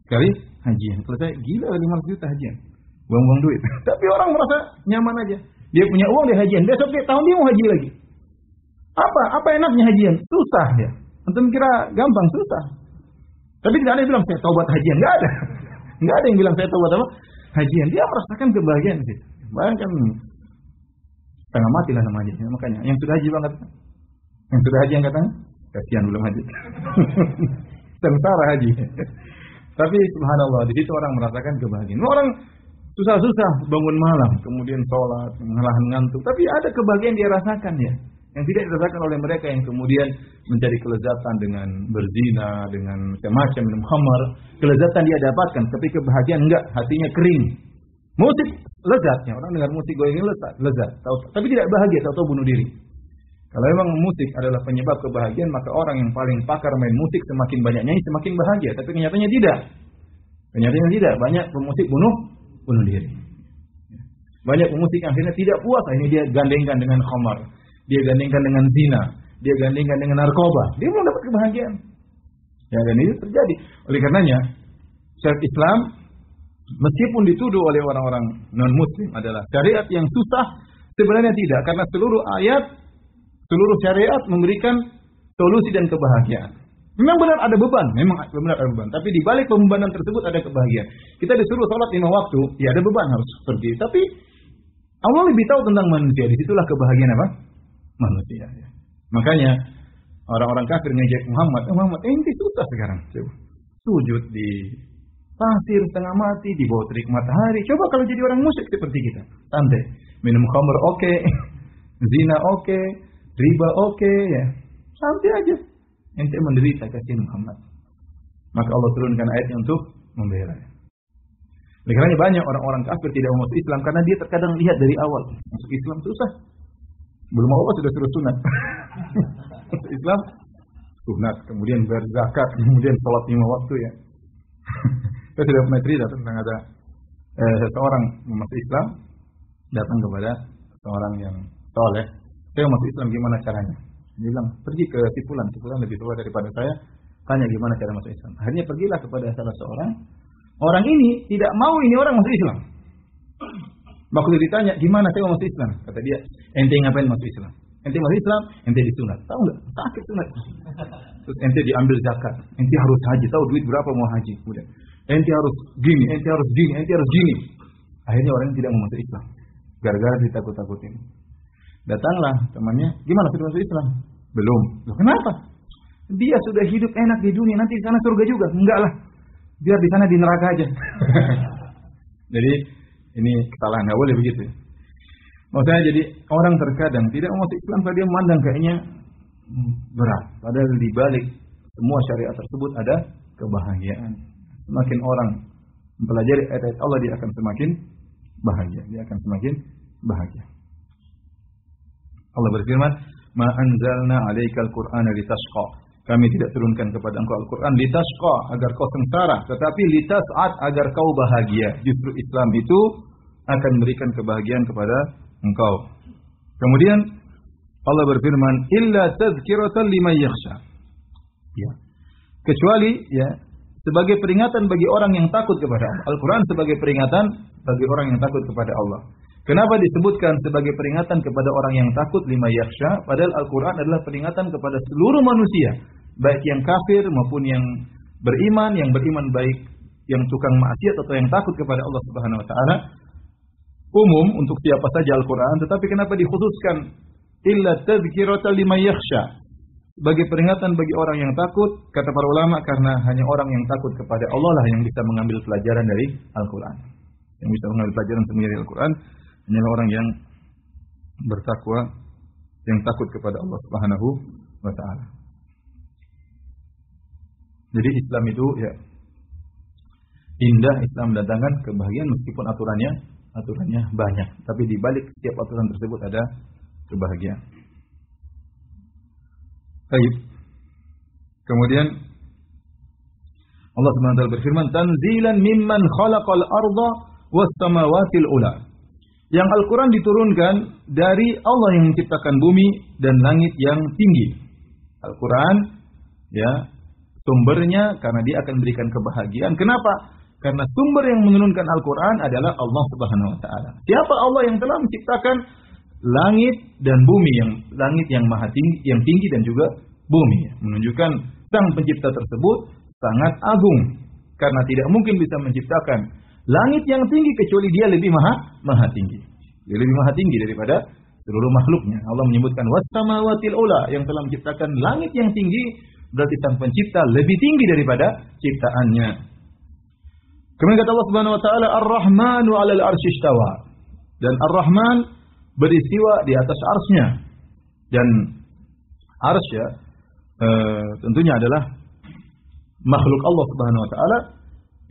sekali hajian. Kalau saya gila 500 juta hajian. Buang-buang duit. Tapi orang merasa nyaman aja. Dia punya uang, dia hajian. Besok dia tahun dia mau haji lagi. Apa enaknya hajian? Susah ya. Antum kira gampang? Susah. Tapi tidak ada yang bilang saya taubat hajian. Enggak ada. Enggak ada yang bilang saya taubat apa? Hajian. Dia merasakan kebahagiaan sih. Bayangkan setengah mati lah namanya. Makanya yang sudah haji banget. Yang sudah haji yang katanya kasihan belum haji. Sengsara haji. Tapi subhanallah, di situ orang merasakan kebahagiaan. Orang susah-susah bangun malam, kemudian sholat, menahan ngantuk. Tapi ada kebahagiaan dia rasakan ya, yang tidak dirasakan oleh mereka yang kemudian mencari kelezatan dengan berzina, dengan macam-macam minum khamar. Kelezatan dia dapatkan, tapi kebahagiaan enggak, hatinya kering. Musik lezatnya, orang dengar musik goyang lezat, tapi tidak bahagia, tahu bunuh diri. Kalau memang musik adalah penyebab kebahagiaan, maka orang yang paling pakar main musik semakin banyak nyanyi semakin bahagia. Tapi kenyataannya tidak. Kenyataannya tidak. Banyak pemusik bunuh diri. Banyak pemusik yang akhirnya tidak puas, ini dia gandengkan dengan khamar, dia gandengkan dengan zina, dia gandengkan dengan narkoba, dia belum dapat kebahagiaan. Ya, dan itu terjadi. Oleh karenanya, syariat Islam meskipun dituduh oleh orang-orang non-muslim adalah syariat yang susah, sebenarnya tidak, karena seluruh ayat, seluruh syariat memberikan solusi dan kebahagiaan. Memang benar ada beban, tapi di balik pembebanan tersebut ada kebahagiaan. Kita disuruh sholat 5 waktu, ya ada beban harus seperti itu. Tapi Allah lebih tahu tentang manusia, disitulah kebahagiaan apa? Manusia. Ya. Makanya orang-orang kafir ngejek Muhammad, ente susah sekarang. Sujud di pasir setengah mati, di bawah terik matahari. Coba kalau jadi orang musyrik seperti kita, santai, minum khamr oke, zina oke, riba oke, ya santai aja. Ente menderita kasihan Muhammad. Maka Allah turunkan ayatnya untuk membela. Oleh karena banyak orang-orang kafir tidak mau masuk Islam karena dia terkadang lihat dari awal masuk Islam susah. Belum apa sudah suruh sunat. Masuk Islam sunat, kemudian berzakat, kemudian sholat 5 waktu ya. Saya sudah pernah cerita tentang ada seseorang masuk Islam datang kepada seorang yang soleh. Saya masuk Islam gimana caranya? Dia bilang, pergi ke Sipulan lebih tua daripada saya, tanya gimana cara masuk Islam. Akhirnya pergilah kepada salah seorang. Orang ini tidak mau ini orang masuk Islam. Waktu ditanya, gimana saya mau masuk Islam? Kata dia, ente ngapain masuk Islam? Ente masuk Islam, ente disunat. Tahu nggak? Sakit sunat. Terus ente diambil zakat. Ente harus haji. Tahu duit berapa mau haji? Kemudian, ente harus gini, ente harus gini, ente harus gini. Akhirnya orang ini tidak mau masuk Islam. Gara-gara ditakut-takutin. Datanglah temannya, gimana sudah masuk Islam? Belum. Loh, kenapa? Dia sudah hidup enak di dunia, nanti di sana surga juga. Enggak lah. Biar di sana di neraka aja. Jadi ini kesalahan, nggak boleh begitu. Maksudnya jadi orang terkadang tidak masuk Islam karena dia memandang kayaknya berat. Padahal di balik semua syariat tersebut ada kebahagiaan. Semakin orang mempelajari ayat Allah, dia akan semakin bahagia. Dia akan semakin bahagia. Allah berfirman, "Ma anzalna 'alaikal Qur'ana litashqa." Kami tidak turunkan kepada engkau Al-Qur'an litashqa, agar kau sengsara, tetapi litas'ad, agar kau bahagia. Justru Islam itu akan memberikan kebahagiaan kepada engkau. Kemudian Allah berfirman, "Illa tadhkiratan liman yakhsha." Ya. Kecuali ya sebagai peringatan bagi orang yang takut kepada Allah. Al-Qur'an sebagai peringatan bagi orang yang takut kepada Allah. Kenapa disebutkan sebagai peringatan kepada orang yang takut lima yakhsha? Padahal Al-Quran adalah peringatan kepada seluruh manusia, baik yang kafir maupun yang beriman baik yang tukang maksiat atau yang takut kepada Allah Subhanahu Wa Taala. Umum untuk siapa saja Al-Quran, tetapi kenapa dikhususkan illa tadhkiratan liman yakhsha? Sebagai peringatan bagi orang yang takut, kata para ulama, karena hanya orang yang takut kepada Allah lah yang bisa mengambil pelajaran dari Al-Quran. Yang bisa mengambil pelajaran semuanya dari Al-Quran hanyalah orang yang bertakwa, yang takut kepada Allah Subhanahu wa Ta'ala. Jadi Islam itu ya indah, Islam mendatangkan kebahagiaan meskipun aturannya banyak, tapi di balik setiap aturan tersebut ada kebahagiaan. Baik. Kemudian Allah Subhanahu wa Ta'ala berfirman, "Tanzilan mimman khalaqal arda was samawatil ula." Yang Al-Quran diturunkan dari Allah yang menciptakan bumi dan langit yang tinggi. Al-Quran ya sumbernya karena dia akan memberikan kebahagiaan. Kenapa? Karena sumber yang menurunkan Al-Quran adalah Allah Subhanahu Wa Taala. Siapa Allah yang telah menciptakan langit dan bumi, langit yang maha tinggi, yang tinggi dan juga bumi, menunjukkan sang pencipta tersebut sangat agung karena tidak mungkin bisa menciptakan langit yang tinggi kecuali dia lebih maha tinggi. Dia lebih maha tinggi daripada seluruh makhluknya. Allah menyebutkan was-samawatil ula, yang telah menciptakan langit yang tinggi, berarti sang pencipta lebih tinggi daripada ciptaannya. Kemudian kata Allah Subhanahu wa taala, "Ar-Rahmanu 'alal 'arsy istawa." Dan Ar-Rahman beristiwa di atas arsy-Nya. Dan arsy ya tentunya adalah makhluk Allah Subhanahu wa taala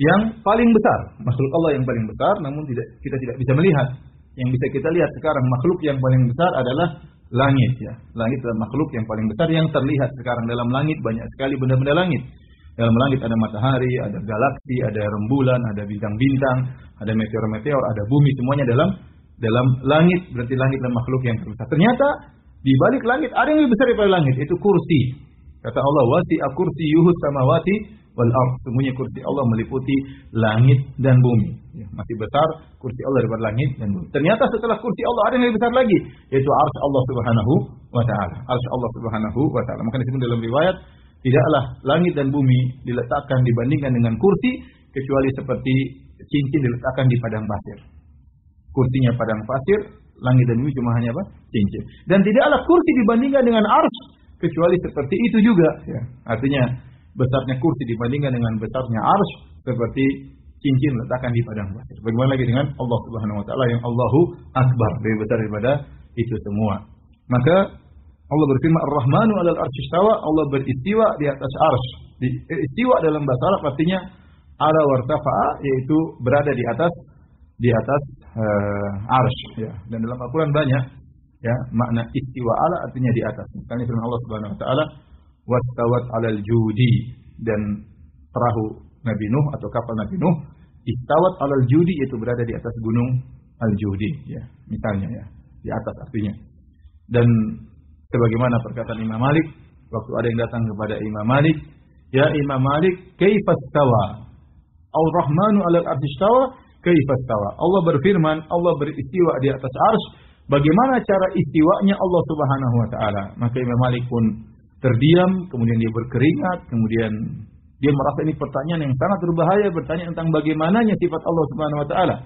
yang paling besar, makhluk Allah yang paling besar, namun kita tidak bisa melihat. Yang bisa kita lihat sekarang makhluk yang paling besar adalah langit ya. Langit adalah makhluk yang paling besar yang terlihat sekarang. Dalam langit banyak sekali benda-benda langit. Dalam langit ada matahari, ada galaksi, ada rembulan, ada bintang-bintang, ada meteor-meteor, ada bumi, semuanya dalam langit. Berarti langit adalah makhluk yang terbesar. Ternyata di balik langit ada yang lebih besar daripada langit, itu kursi. Kata Allah, "Wasi'a kursiyyuhu samawati wal ardh." Semuanya kursi Allah meliputi langit dan bumi. Ya, masih besar kursi Allah daripada langit dan bumi. Ternyata setelah kursi Allah ada yang lebih besar lagi, yaitu arsy Allah Subhanahu wa taala. Arsy Allah Subhanahu wa taala. Maka disebut dalam riwayat, tidaklah langit dan bumi diletakkan dibandingkan dengan kursi kecuali seperti cincin diletakkan di padang pasir. Kursinya padang pasir, langit dan bumi cuma hanya apa? Cincin. Dan tidaklah kursi dibandingkan dengan arsy kecuali seperti itu juga. Ya. Artinya besarnya kursi dibandingkan dengan besarnya arsy seperti cincin letakkan di padang pasir. Bagaimana lagi dengan Allah Subhanahu wa taala yang Allahu Akbar, lebih besar daripada itu semua. Maka Allah berfirman, "Ar-Rahmanu 'alal 'arsy istawa." Allah beristiwa di atas arsy. Istiwa dalam bahasa Arab artinya ala wartafa'a, yaitu berada di atas arsy ya. Dan dalam Al-Qur'an banyak ya makna istiwa ala artinya di atas. Misalnya firman Allah Subhanahu wa taala, "Wastawat 'alal judi." Dan perahu Nabi Nuh atau kapal Nabi Nuh istawat 'alal judi, itu berada di atas gunung Al-Judi ya, misalnya ya, di atas artinya. Dan sebagaimana perkataan Imam Malik, waktu ada yang datang kepada Imam Malik, "Ya Imam Malik, kaifa istawa? Ar-Rahmanu 'alal 'arsy istawa, kaifa istawa?" Allah berfirman, Allah beristiwa di atas arsy. Bagaimana cara istiwanya Allah Subhanahu wa taala? Maka Imam Malik pun terdiam, kemudian dia berkeringat, kemudian dia merasa ini pertanyaan yang sangat berbahaya, bertanya tentang bagaimananya sifat Allah Subhanahu wa taala.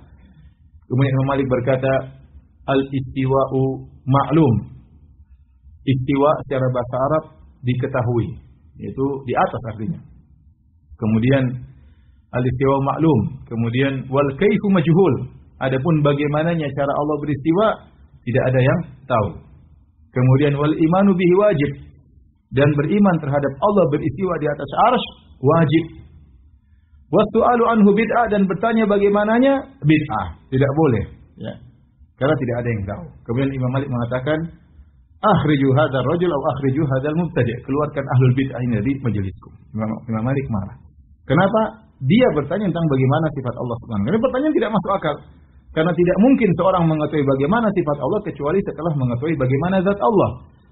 Kemudian Imam Malik berkata, "Al-istiwa'u ma'lum." Istiwa secara bahasa Arab diketahui, yaitu di atas artinya. Kemudian al-istiwa ma'lum, kemudian wal kaifu majhul. Adapun bagaimananya cara Allah beristiwa tidak ada yang tahu. Kemudian wal imanu bihi wajib, dan beriman terhadap Allah beristiwa di atas arsy wajib. Wasu'alu anhu bid'ah, dan bertanya bagaimananya bid'ah, tidak boleh, ya. Karena tidak ada yang tahu. Kemudian Imam Malik mengatakan, akhriju hadzal rajul atau akhriju hadzal mubtadi', keluarkan ahlul bid'ah ini dari majelisku. Imam Malik marah. Kenapa? Dia bertanya tentang bagaimana sifat Allah Subhanahu wa taala. Ini pertanyaan tidak masuk akal. Karena tidak mungkin seorang mengetahui bagaimana sifat Allah kecuali setelah mengetahui bagaimana zat Allah.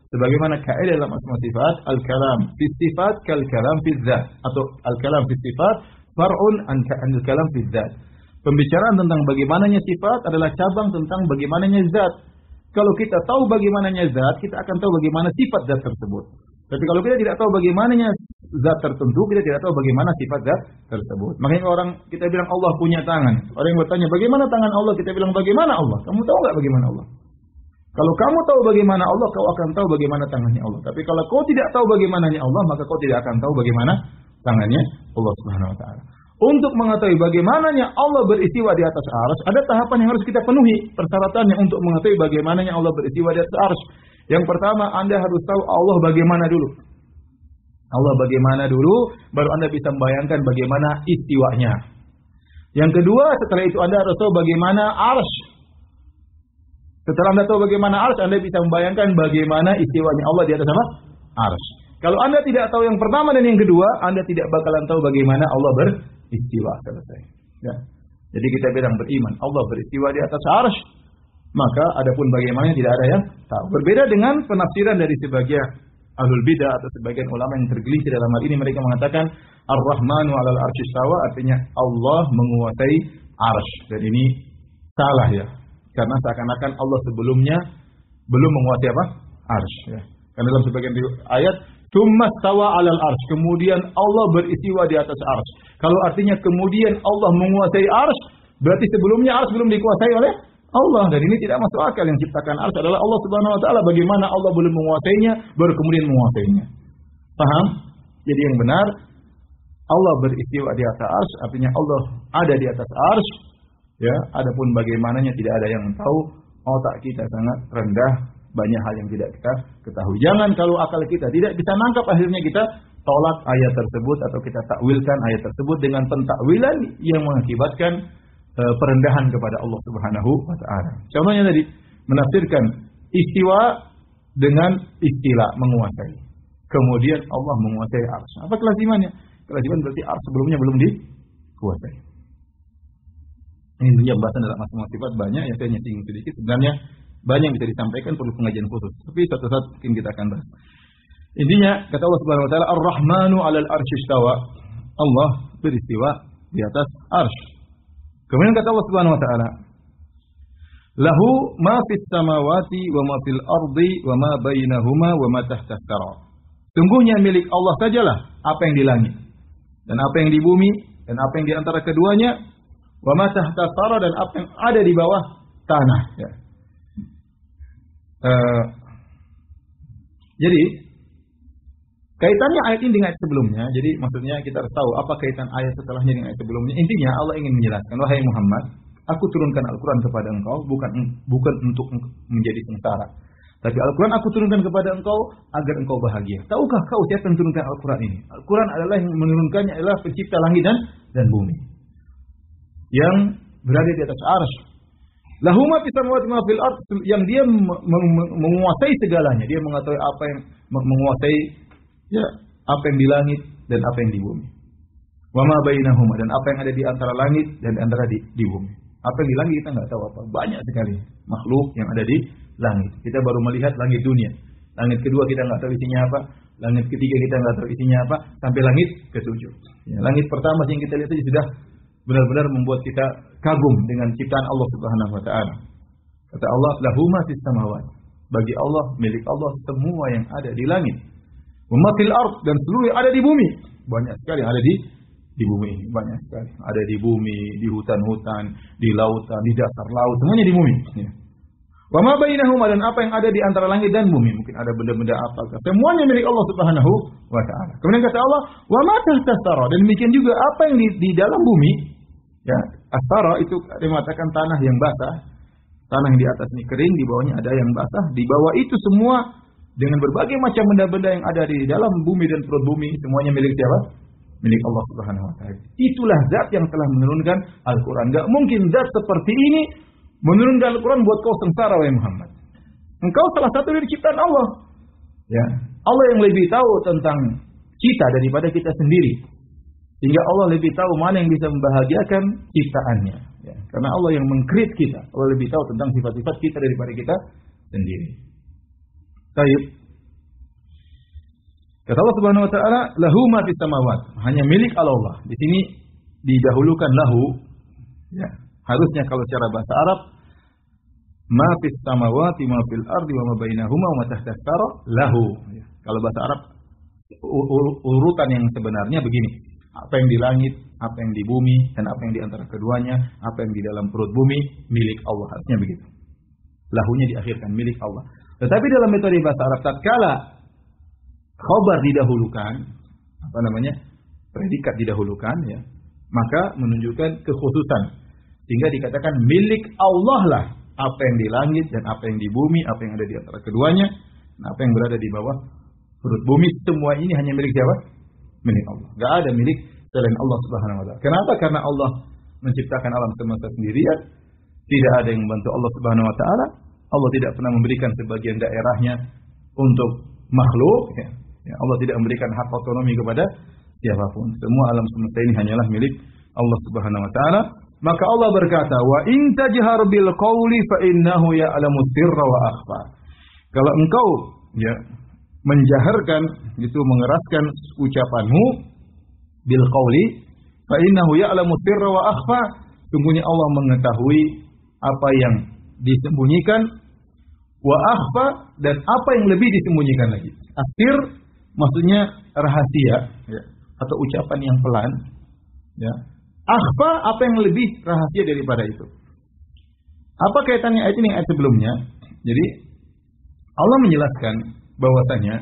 Sebagaimana kaidah dalam asma sifat, al-kalam fi sifat kal kalam fi dzat, atau al-kalam fi sifat far'un an al-kalam fi dzat. Pembicaraan tentang bagaimananya sifat adalah cabang tentang bagaimananya zat. Kalau kita tahu bagaimananya zat, kita akan tahu bagaimana sifat zat tersebut. Tapi kalau kita tidak tahu bagaimananya zat tertentu, kita tidak tahu bagaimana sifat zat tersebut. Makanya orang kita bilang Allah punya tangan. Orang yang bertanya bagaimana tangan Allah, kita bilang bagaimana Allah. Kamu tahu nggak bagaimana Allah? Kalau kamu tahu bagaimana Allah, kau akan tahu bagaimana tangannya Allah. Tapi kalau kau tidak tahu bagaimananya Allah, maka kau tidak akan tahu bagaimana tangannya Allah Subhanahu wa taala. Untuk mengetahui bagaimananya Allah beristiwa di atas arsy, ada tahapan yang harus kita penuhi. Persyaratannya untuk mengetahui bagaimananya Allah beristiwa di atas arsy. Yang pertama, Anda harus tahu Allah bagaimana dulu. Allah bagaimana dulu, baru Anda bisa membayangkan bagaimana istiwanya. Yang kedua, setelah itu Anda harus tahu bagaimana arsy. Setelah Anda tahu bagaimana arsy, Anda bisa membayangkan bagaimana istiwanya Allah di atas apa? Arsy. Kalau Anda tidak tahu yang pertama dan yang kedua, Anda tidak bakalan tahu bagaimana Allah beristiwa. Selesai. Ya. Jadi kita bilang beriman, Allah beristiwa di atas arsy. Maka adapun bagaimana tidak ada yang tahu. Berbeda dengan penafsiran dari sebagian ahlul bidah atau sebagian ulama yang tergelincir dalam hal ini, mereka mengatakan Ar-Rahmanu 'alal arsy istawa, artinya Allah menguasai arsy. Dan ini salah, ya. Karena seakan-akan Allah sebelumnya belum menguasai apa? Arsy, ya. Karena dalam sebagian ayat tsumma stawa 'alal arsy, kemudian Allah beristiwa di atas arsy. Kalau artinya kemudian Allah menguasai arsy, berarti sebelumnya arsy belum dikuasai oleh Allah, dan ini tidak masuk akal. Yang ciptakan arsy adalah Allah Subhanahu wa taala. Bagaimana Allah belum menguasainya baru kemudian menguasainya? Paham? Jadi yang benar, Allah beristiwa di atas arsy, artinya Allah ada di atas arsy, ya. Adapun bagaimananya tidak ada yang tahu. Otak kita sangat rendah, banyak hal yang tidak kita ketahui. Jangan kalau akal kita tidak bisa nangkap, akhirnya kita tolak ayat tersebut atau kita takwilkan ayat tersebut dengan pentakwilan yang mengakibatkan perendahan kepada Allah Subhanahu wa taala. Contohnya tadi menafsirkan istiwa dengan istilah menguasai. Kemudian Allah menguasai arsy. Apa kelazimannya? Kelaziman berarti arsy sebelumnya belum dikuasai. Ini pembahasan dalam asma sifat banyak yang saya singgung sedikit. Sebenarnya banyak yang bisa disampaikan, perlu pengajian khusus. Tapi suatu saat mungkin kita akan bahas. Intinya kata Allah Subhanahu wa taala Ar-Rahmanu 'alal arsy istawa. Allah beristiwa di atas arsy. Kemudian kata Allah Subhanahu wa taala, lahu ma fis samawati wa ma fil ardi wa ma bainahuma wa ma tahta tsara. Sungguhnya milik Allah sajalah apa yang di langit dan apa yang di bumi dan apa yang di antara keduanya, wa ma tahta tsara, dan apa yang ada di bawah tanah, ya. Jadi kaitannya ayat ini dengan ayat sebelumnya. Jadi maksudnya kita harus tahu apa kaitan ayat setelahnya dengan ayat sebelumnya. Intinya Allah ingin menjelaskan, wahai Muhammad, aku turunkan Al-Quran kepada engkau bukan untuk menjadi sengsara. Tapi Al-Quran aku turunkan kepada engkau agar engkau bahagia. Tahukah kau siapa yang turunkan Al-Quran ini? Al-Quran adalah yang menurunkannya adalah pencipta langit dan bumi, yang berada di atas arsy. Lahu ma fis samawati wa fil ard, yang dia menguasai segalanya. Dia mengetahui apa yang menguasai, ya, apa yang di langit dan apa yang di bumi. Wa ma bainahuma, dan apa yang ada di antara langit dan antara di bumi. Apa yang di langit kita nggak tahu apa. Banyak sekali makhluk yang ada di langit. Kita baru melihat langit dunia. Langit kedua kita nggak tahu isinya apa. Langit ketiga kita nggak tahu isinya apa. Sampai langit ketujuh. Ya, langit pertama yang kita lihat saja sudah benar-benar membuat kita kagum dengan ciptaan Allah Subhanahu wa taala. Kata Allah, lahu ma fis samawati. Bagi Allah, milik Allah semua yang ada di langit. Wa ma fil ard, dan seluruh yang ada di bumi. Banyak sekali yang ada di bumi ini, banyak sekali. Ada di bumi, di hutan-hutan, di lautan, di dasar laut, semuanya di bumi. Ya. Wa ma bainahuma, dan apa yang ada di antara langit dan bumi. Mungkin ada benda-benda apakah. Semuanya milik Allah Subhanahu wa taala. Kemudian kata Allah, wa ma tahta tsara, dan demikian juga apa yang di dalam bumi. Ya, astara itu dia mengatakan tanah yang basah, Tanah yang di atas ini kering, di bawahnya ada yang basah. Di bawah itu semua dengan berbagai macam benda-benda yang ada di dalam bumi dan perut bumi, semuanya milik siapa? Milik Allah Subhanahu wa taala. Itulah zat yang telah menurunkan Al-Qur'an. Enggak mungkin zat seperti ini menurunkan Al-Qur'an buat kau sengsara wahai Muhammad. Engkau salah satu dari ciptaan Allah. Ya, Allah yang lebih tahu tentang kita daripada kita sendiri. Sehingga Allah lebih tahu mana yang bisa membahagiakan ciptaannya. Ya, karena Allah yang meng-create kita. Allah lebih tahu tentang sifat-sifat kita daripada kita sendiri. Baik. Kata Allah Subhanahu wa taala, "Lahu ma fis samawat." Hanya milik Allah. Di sini didahulukan lahu. Ya, harusnya kalau secara bahasa Arab, ma fis samawati ma fil ardi wa ma bainahuma wa ma tahta as-sara lahu. Ya. Kalau bahasa Arab urutan yang sebenarnya begini. Apa yang di langit, apa yang di bumi, dan apa yang di antara keduanya, apa yang di dalam perut bumi, milik Allah. Harusnya begitu. Lahunya diakhirkan, milik Allah. Tetapi dalam metode bahasa Arab, tatkala khabar didahulukan, predikat didahulukan, ya, maka menunjukkan kekhususan. Sehingga dikatakan milik Allah lah. Apa yang di langit dan apa yang di bumi, apa yang ada di antara keduanya, dan apa yang berada di bawah perut bumi, semua ini hanya milik siapa? Milik Allah. Gak ada milik selain Allah Subhanahu wa taala. Kenapa? Karena Allah menciptakan alam semesta sendirian. Tidak ada yang membantu Allah Subhanahu wa taala. Allah tidak pernah memberikan sebagian daerahnya untuk makhluk. Ya, Allah tidak memberikan hak otonomi kepada siapapun. Semua alam semesta ini hanyalah milik Allah Subhanahu wa taala. Maka Allah berkata, "Wa in tajhar bil qauli fa innahu ya'lamu sirra wa akhfa." Kalau engkau menjaharkan, itu mengeraskan ucapanmu bil qauli fa innahu ya'lamu sirra wa akhfa, sungguhnya Allah mengetahui apa yang disembunyikan, wa akhfa, dan apa yang lebih disembunyikan lagi. Asir maksudnya rahasia, ya, atau ucapan yang pelan, ya. Akhfa apa yang lebih rahasia daripada itu. Apa kaitannya ayat ini dengan ayat sebelumnya? Jadi Allah menjelaskan bahwasanya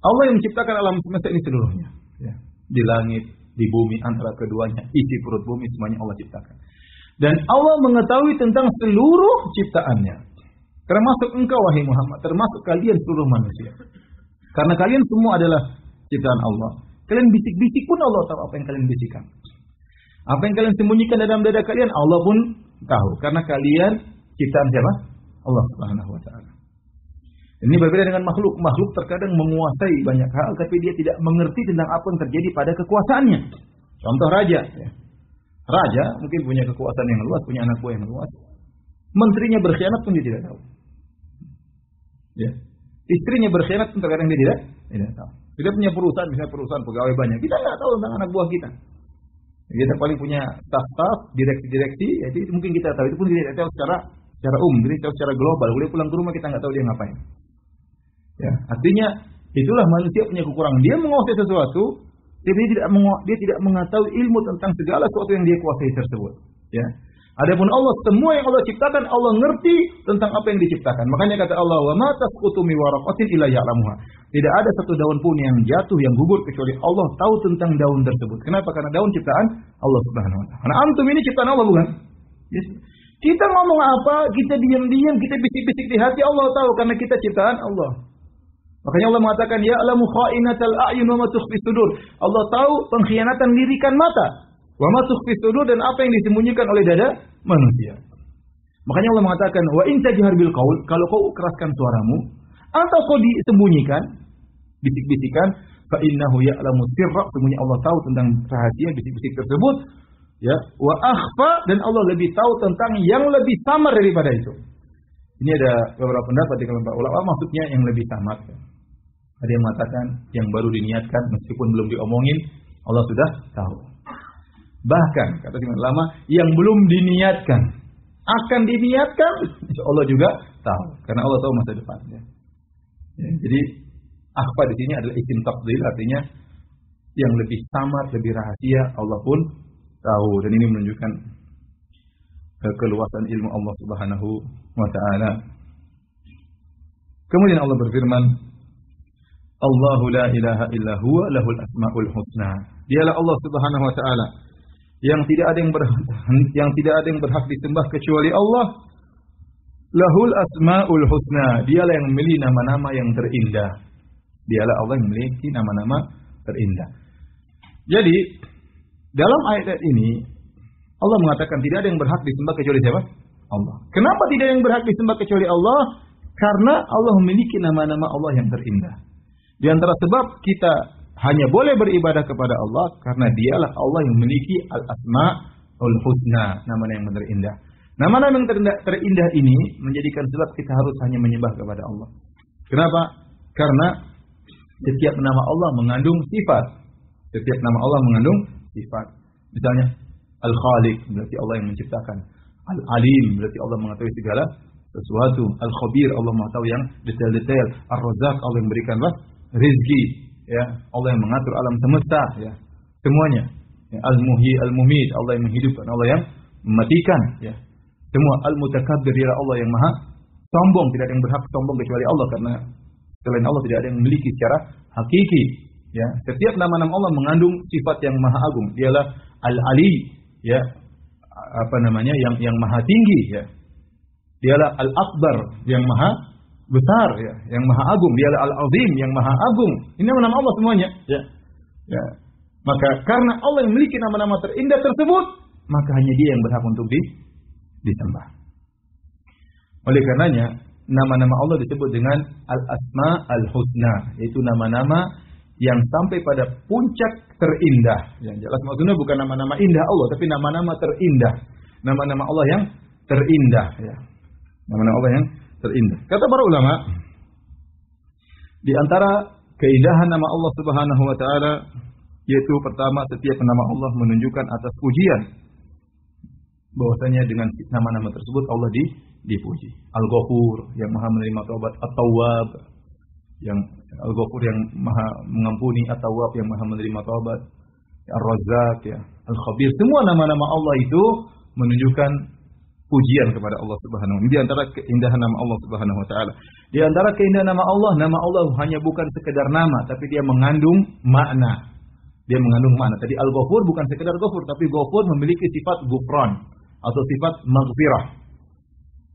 Allah yang menciptakan alam semesta ini seluruhnya, ya. Di langit, di bumi, antara keduanya, isi perut bumi, semuanya Allah ciptakan. Dan Allah mengetahui tentang seluruh ciptaannya. Termasuk engkau wahai Muhammad, termasuk kalian seluruh manusia. Karena kalian semua adalah ciptaan Allah. Kalian bisik-bisik pun Allah tahu apa yang kalian bisikkan. Apa yang kalian sembunyikan dalam dada kalian, Allah pun tahu. Karena kalian ciptaan siapa? Allah Subhanahu wa taala. Ini berbeda dengan makhluk. Makhluk terkadang menguasai banyak hal, tapi dia tidak mengerti tentang apa yang terjadi pada kekuasaannya. Contoh raja. Ya. Raja mungkin punya kekuasaan yang luas, punya anak buah yang luas. Menterinya berkhianat pun dia tidak tahu. Ya. Istrinya berkhianat pun terkadang dia tidak tahu. Kita punya perusahaan, misalnya perusahaan pegawai banyak, kita nggak tahu tentang anak buah kita. Kita paling punya staff-staff, direksi-direksi, ya, itu mungkin kita tahu. Itu pun kita tidak tahu secara umum, jadi tahu secara global. Boleh pulang ke rumah kita nggak tahu dia ngapain. Ya, artinya itulah manusia punya kekurangan. Dia menguasai sesuatu, dia tidak mengetahui ilmu tentang segala sesuatu yang dia kuasai tersebut. Ya. Adapun Allah, semua yang Allah ciptakan, Allah ngerti tentang apa yang diciptakan. Makanya kata Allah, "Wa ma tasqutu min waraqatin illa ya'lamuha." Tidak ada satu daun pun yang jatuh, yang gugur, kecuali Allah tahu tentang daun tersebut. Kenapa? Karena daun ciptaan Allah Subhanahu wa taala. Karena antum ini ciptaan Allah, bukan? Yes. Kita ngomong apa, kita diam-diam, kita bisik-bisik di hati, Allah tahu karena kita ciptaan Allah. Makanya Allah mengatakan, "Ya'lamu kha'inatal a'yun wa ma tukhfi sudur." Allah tahu pengkhianatan lirikan mata. Wa ma tukhfi sudur, dan apa yang disembunyikan oleh dada manusia. Makanya Allah mengatakan, "Wa in tajhar bil qaul," kalau kau keraskan suaramu atau kau disembunyikan, bisik-bisikan, fa innahu ya'lamu sirra, sesungguhnya Allah tahu tentang rahasia bisik-bisik tersebut, ya, wa akhfa, dan Allah lebih tahu tentang yang lebih samar daripada itu. Ini ada beberapa pendapat di kalangan para ulama, maksudnya yang lebih samar. Ada yang mengatakan yang baru diniatkan meskipun belum diomongin, Allah sudah tahu. Bahkan kata ulama, yang belum diniatkan akan diniatkan, insya Allah juga tahu, karena Allah tahu masa depannya. Ya, jadi akhfa di sini adalah isim tafdhil, artinya yang lebih samar, lebih rahasia, Allah pun tahu. Dan ini menunjukkan keluasan ilmu Allah Subhanahu wa taala. Kemudian Allah berfirman, "Allahu la ilaha illa huwa lahul asmaul husna." Dialah Allah Subhanahu wa taala yang tidak ada yang berhak disembah kecuali Allah, Lahul asmaul husna. Dialah yang memiliki nama-nama yang terindah. Dialah Allah yang memiliki nama-nama terindah. Jadi, dalam ayat ini Allah mengatakan tidak ada yang berhak disembah kecuali siapa? Allah. Kenapa tidak ada yang berhak disembah kecuali Allah? Karena Allah memiliki nama-nama Allah yang terindah. Di antara sebab kita hanya boleh beribadah kepada Allah karena dialah Allah yang memiliki al-asmaul husna, nama-nama yang terindah. Nama-nama yang terindah ini menjadikan sebab kita harus hanya menyembah kepada Allah. Kenapa? Karena setiap nama Allah mengandung sifat. Setiap nama Allah mengandung sifat. Misalnya Al-Khaliq berarti Allah yang menciptakan. Al-Alim berarti Allah mengetahui segala sesuatu. Al-Khabir Allah mengetahui yang detail-detail. Ar-Razzaq Allah yang memberikan rezeki, ya. Allah yang mengatur alam semesta, ya. Semuanya. Ya. Al-Muhyi, Al-Mumit Allah yang menghidupkan, Allah yang mematikan, ya. Semua Al-Mutakabbir dia Allah yang maha sombong, tidak ada yang berhak sombong kecuali Allah karena selain Allah tidak ada yang memiliki secara hakiki, ya. Setiap nama-nama Allah mengandung sifat yang maha agung. Dialah Al-Ali, ya. Yang maha tinggi, ya. Dialah Al-Akbar yang maha besar, ya, yang maha agung. Dialah Al-Azim yang maha agung. Ini nama-nama Allah semuanya, ya. Ya. Maka karena Allah yang memiliki nama-nama terindah tersebut, maka hanya Dia yang berhak untuk disembah. Oleh karenanya, nama-nama Allah disebut dengan Al-Asma Al-Husna, yaitu nama-nama yang sampai pada puncak terindah. Yang jelas maksudnya bukan nama-nama indah Allah, tapi nama-nama terindah. Nama-nama Allah yang terindah, ya. Nama-nama Allah yang terindah. Kata para ulama, di antara keindahan nama Allah Subhanahu wa taala yaitu pertama, setiap nama Allah menunjukkan atas pujian. Bahwasanya dengan nama-nama tersebut Allah dipuji. Al-Ghafur yang Maha menerima taubat, At-Tawwab yang Al-Ghafur yang Maha mengampuni, At-Tawwab yang Maha menerima taubat, Ar-Razzaq, ya, Al-Khabir. Semua nama-nama Allah itu menunjukkan pujian kepada Allah Subhanahu wa taala. Di antara keindahan nama Allah Subhanahu wa taala. Di antara keindahan nama Allah hanya bukan sekedar nama, tapi dia mengandung makna. Dia mengandung makna. Tadi Al-Ghafur bukan sekedar Ghafur, tapi Ghafur memiliki sifat Ghufran atau sifat maghfirah.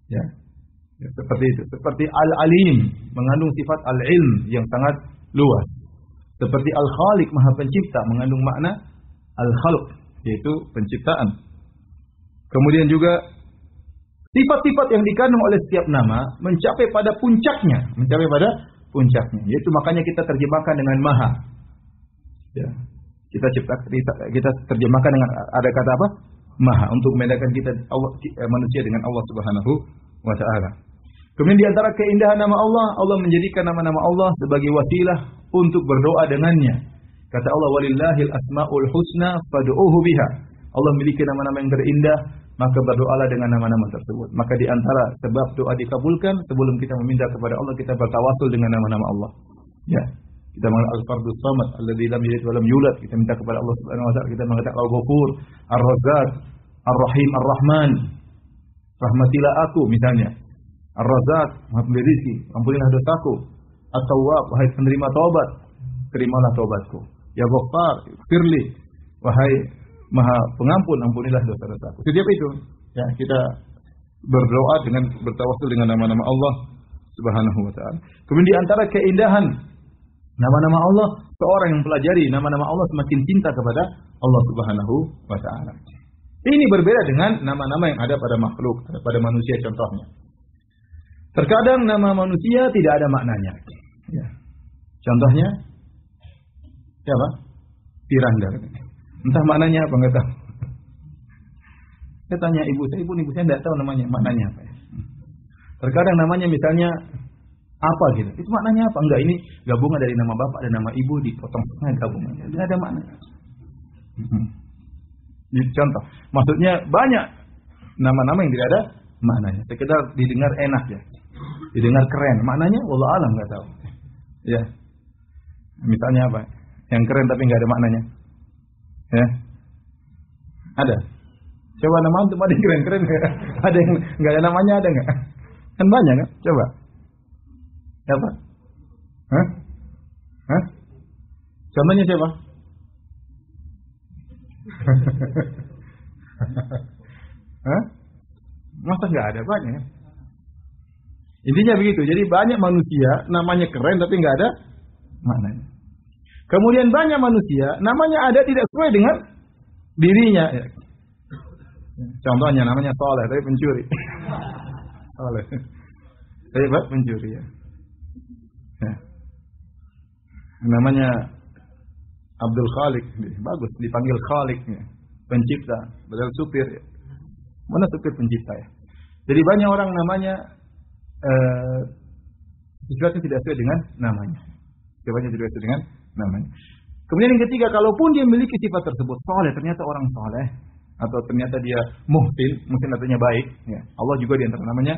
Ya. Ya, seperti itu. Seperti Al-Alim mengandung sifat Al-Ilm yang sangat luas. Seperti Al-Khaliq Maha Pencipta mengandung makna Al-Khalq yaitu penciptaan. Kemudian juga sifat-sifat yang dikandung oleh setiap nama mencapai pada puncaknya, yaitu makanya kita terjemahkan dengan Maha. Ya. Kita terjemahkan dengan ada kata apa? Maha untuk membedakan kita manusia dengan Allah Subhanahu wa taala. Kemudian di antara keindahan nama Allah, Allah menjadikan nama-nama Allah sebagai wasilah untuk berdoa dengannya. Kata Allah, walillahil asmaul husna fad'uuhu biha. Allah memiliki nama-nama yang terindah, maka berdoalah dengan nama-nama tersebut. Maka di antara sebab doa dikabulkan, sebelum kita meminta kepada Allah, kita bertawasul dengan nama-nama Allah. Ya. Kita mengatakan Al-Fardus Samad, alladzi lam yalid wa lam yulad. Kita minta kepada Allah Subhanahu wa taala, kita mengatakan Al-Ghafur, Ar-Razzaq, Ar-Rahim, Ar-Rahman. Rahmatilah aku misalnya. Ar-Razzaq, Maha pemberi rezeki, ampunilah dosaku. At-Tawwab, wahai penerima taubat, terimalah taubatku. Ya Ghaffar, firli, wahai Maha Pengampun, ampunilah dosa-dosaku. Setiap itu, ya, kita berdoa dengan bertawasul dengan nama-nama Allah Subhanahu wa taala. Kemudian di antara keindahan nama-nama Allah, seorang yang mempelajari nama-nama Allah semakin cinta kepada Allah Subhanahu wa taala. Ini berbeda dengan nama-nama yang ada pada makhluk, pada manusia contohnya. Terkadang nama manusia tidak ada maknanya. Ya. Contohnya siapa? Piranda. Entah maknanya apa, enggak tahu. Saya tanya ibu saya enggak tahu maknanya apa. Terkadang namanya misalnya apa gitu. Itu maknanya apa? Enggak, ini gabungan dari nama bapak dan nama ibu dipotong setengah gabungannya. Tidak ada maknanya. Contoh, maksudnya banyak nama-nama yang tidak ada maknanya. Sekedar didengar enak ya. Didengar keren. Maknanya wallah alam enggak tahu. Ya. Misalnya apa? Yang keren tapi enggak ada maknanya. Ya. Ada. Coba nama untuk ada yang keren-keren enggak? Ada yang enggak ada namanya, ada enggak? Kan banyak kan? Coba. Siapa? Hah? Hah? Contohnya siapa? Hah? Masa enggak ada banyak? Intinya begitu. Jadi banyak manusia namanya keren tapi nggak ada maknanya. Kemudian banyak manusia namanya ada tidak sesuai dengan dirinya. Contohnya namanya Soleh tapi pencuri. Soleh. Tapi pencuri ya. Namanya Abdul Khalik, bagus dipanggil Khalik ya. Pencipta, padahal supir. Mana supir pencipta ya? Jadi banyak orang namanya sesuatu tidak sesuai dengan namanya. Sesuatu tidak sesuai dengan namanya. Kemudian yang ketiga, kalaupun dia memiliki sifat tersebut, soleh, ternyata orang soleh, atau ternyata dia muhsin, muhsin artinya baik. Ya. Allah juga di antara namanya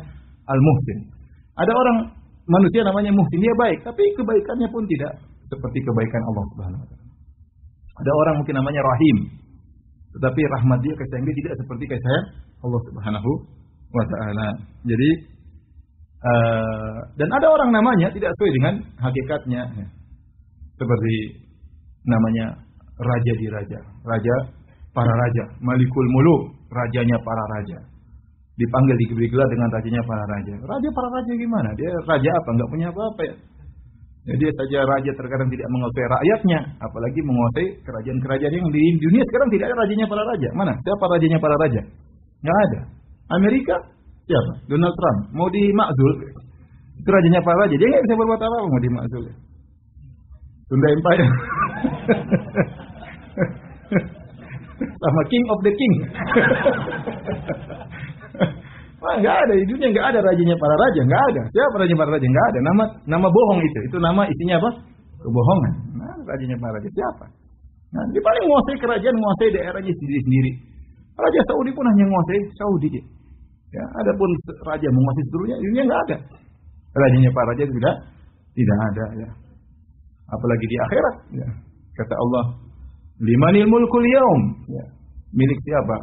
al-muhsin. Ada orang manusia namanya muhsin, dia baik, tapi kebaikannya pun tidak seperti kebaikan Allah Subhanahu wa taala. Ada orang mungkin namanya rahim, tetapi rahmat dia, kasih sayang dia tidak seperti kasih sayang Allah Subhanahu wa taala. Jadi dan ada orang namanya tidak sesuai dengan hakikatnya. Ya. Seperti namanya raja di raja, raja para raja, Malikul Muluk, rajanya para raja. Dipanggil diberi gelar dengan rajanya para raja. Raja para raja gimana? Dia raja apa? Enggak punya apa-apa ya. Jadi dia saja raja terkadang tidak menguasai rakyatnya, apalagi menguasai kerajaan-kerajaan yang di dunia sekarang tidak ada rajanya para raja. Mana? Siapa rajanya para raja? Enggak ada. Amerika siapa? Donald Trump. Mau dimakzul. Itu rajanya para raja. Dia enggak bisa berbuat apa-apa mau dimakzul. Sunda Empire. Sama King of the King. Wah, enggak ada di dunia, enggak ada rajanya para raja, enggak ada. Siapa rajanya para raja? Enggak ada. Nama bohong itu. Itu nama isinya apa? Kebohongan. Nah, rajanya para raja siapa? Nah, dia paling menguasai kerajaan, menguasai daerahnya sendiri-sendiri. Raja Saudi pun hanya menguasai Saudi. Ya, adapun raja menguasai seluruhnya, dunia enggak ada. Rajanya para raja tidak ada ya. Apalagi di akhirat ya. Kata Allah, limanil mulkul yaum, ya. Milik siapa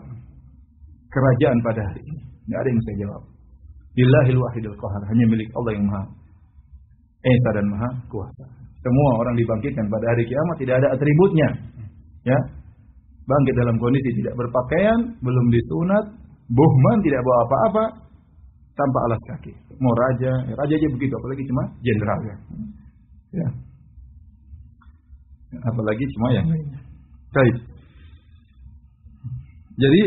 kerajaan pada hari ini? Tidak ada yang bisa jawab. Lillahil wahidil qahar, hanya milik Allah yang Maha Esa dan Maha Kuasa. Semua orang dibangkitkan pada hari kiamat tidak ada atributnya. Ya. Bangkit dalam kondisi tidak berpakaian, belum disunat, buhman, tidak bawa apa-apa, tanpa alas kaki. Mau raja, ya raja aja begitu, apalagi cuma jenderal ya. Ya. Apalagi cuma yang lainnya. Baik. Jadi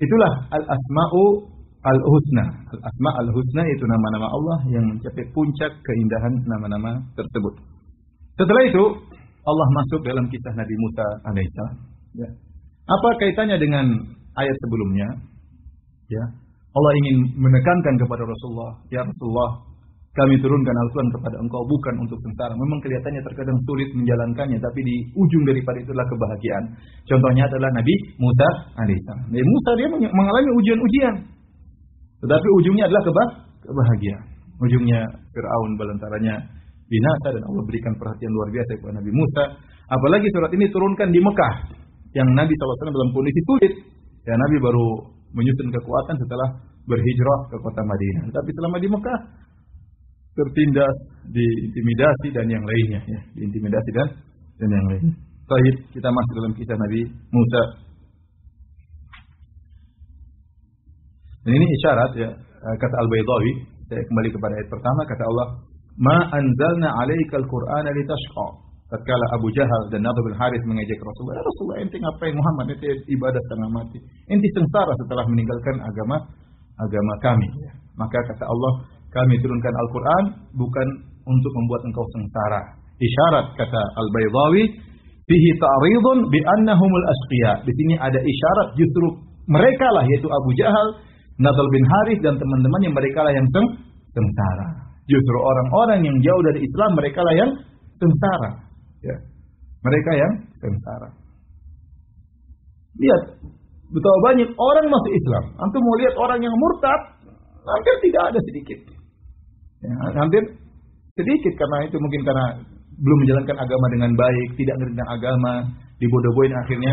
itulah al-asma'u al-husna. Al-asma' al-husna itu nama-nama Allah yang mencapai puncak keindahan nama-nama tersebut. Setelah itu Allah masuk dalam kisah Nabi Musa alaihissalam. Ya. Apa kaitannya dengan ayat sebelumnya? Ya. Allah ingin menekankan kepada Rasulullah, ya Rasulullah, kami turunkan Al-Quran kepada engkau bukan untuk sengsara. Memang kelihatannya terkadang sulit menjalankannya, tapi di ujung daripada itu adalah kebahagiaan. Contohnya adalah Nabi Musa alaihissalam. Nabi Musa dia mengalami ujian-ujian, tetapi ujungnya adalah kebahagiaan. Ujungnya Fir'aun balantaranya binasa dan Allah berikan perhatian luar biasa kepada Nabi Musa. Apalagi surat ini turunkan di Mekah, yang Nabi SAW dalam kondisi sulit. Ya, Nabi baru menyusun kekuatan setelah berhijrah ke kota Madinah. Tapi selama di Mekah tertindas, diintimidasi dan yang lainnya ya, diintimidasi dan yang lainnya. Baik, kita masuk dalam kisah Nabi Musa. Dan ini isyarat ya, kata Al-Baydawi, saya kembali kepada ayat pertama, kata Allah, "Ma anzalna 'alaikal Qur'ana litashqa." Tatkala Abu Jahal dan Nadhr bin Harith mengejek Rasulullah, "Ya Rasulullah, ente ngapain Muhammad, ente ibadah setengah mati. Ente sengsara setelah meninggalkan agama kami." Ya. Maka kata Allah, kami turunkan Al-Quran bukan untuk membuat engkau sengsara. Isyarat kata Al-Baydawi, fihi ta'ridun bi annahumul asqiya. Di sini ada isyarat justru mereka lah, yaitu Abu Jahal, Nadhr bin Harith dan teman-temannya, mereka lah yang sengsara. Justru orang-orang yang jauh dari Islam, mereka lah yang sengsara. Ya. Mereka yang sengsara. Lihat, betapa banyak orang masuk Islam. Antum mau lihat orang yang murtad, hampir tidak ada sedikit. Ya, hampir sedikit karena itu mungkin karena belum menjalankan agama dengan baik, tidak mengerti tentang agama, dibodoh-bodohin akhirnya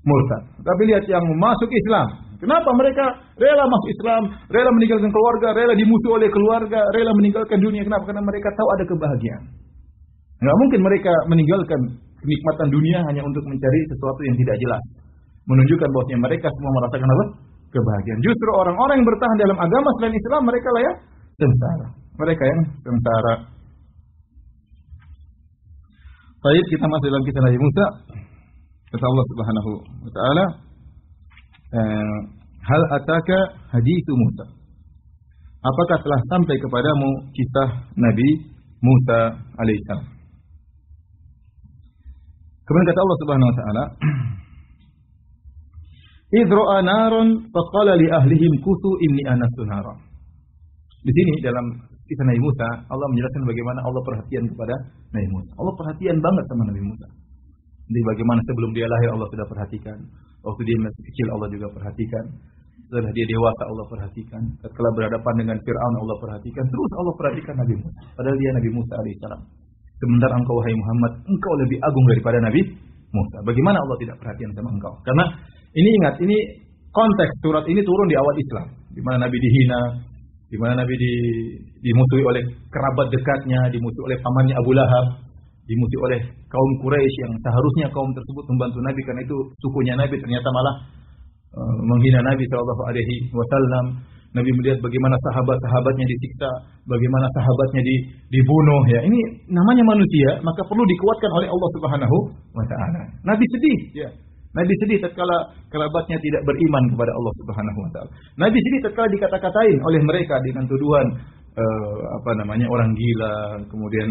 murtad. Tapi lihat yang masuk Islam, kenapa mereka rela masuk Islam, rela meninggalkan keluarga, rela dimusuhi oleh keluarga, rela meninggalkan dunia? Kenapa? Karena mereka tahu ada kebahagiaan. Enggak mungkin mereka meninggalkan kenikmatan dunia hanya untuk mencari sesuatu yang tidak jelas. Menunjukkan bahwasanya mereka semua merasakan apa? Kebahagiaan. Justru orang-orang yang bertahan dalam agama selain Islam, mereka lah ya sengsara. Mereka yang sengsara. Baik, kita masuk dalam kisah Nabi Musa. Kata Allah Subhanahu wa taala, hal ataka haditsu Musa. Apakah telah sampai kepadamu kisah Nabi Musa alaihissalam? Kemudian kata Allah Subhanahu wa taala, idh ra'a naran faqala li ahlihim kutu inni anastu nara. Di sini dalam kisah Nabi Musa, Allah menjelaskan bagaimana Allah perhatian kepada Nabi Musa. Allah perhatian banget sama Nabi Musa. Jadi bagaimana sebelum dia lahir Allah sudah perhatikan. Waktu dia masih kecil Allah juga perhatikan. Setelah dia dewasa Allah perhatikan. Setelah berhadapan dengan Fir'aun Allah perhatikan. Terus Allah perhatikan Nabi Musa. Padahal dia Nabi Musa alaihissalam. Sementara engkau wahai Muhammad, engkau lebih agung daripada Nabi Musa. Bagaimana Allah tidak perhatian sama engkau? Karena ini ingat, ini konteks surat ini turun di awal Islam. Di mana Nabi dihina, di mana Nabi dimusuhi oleh kerabat dekatnya, dimusuhi oleh pamannya Abu Lahab, dimusuhi oleh kaum Quraisy yang seharusnya kaum tersebut membantu Nabi karena itu sukunya Nabi ternyata malah menghina Nabi sallallahu alaihi wasallam. Nabi melihat bagaimana sahabat-sahabatnya disiksa, bagaimana sahabatnya dibunuh ya. Ini namanya manusia, maka perlu dikuatkan oleh Allah Subhanahu wa taala. Nabi sedih ya. Nabi sedih tatkala kerabatnya tidak beriman kepada Allah Subhanahu wa taala. Nabi sedih tatkala dikata-katain oleh mereka dengan tuduhan orang gila, kemudian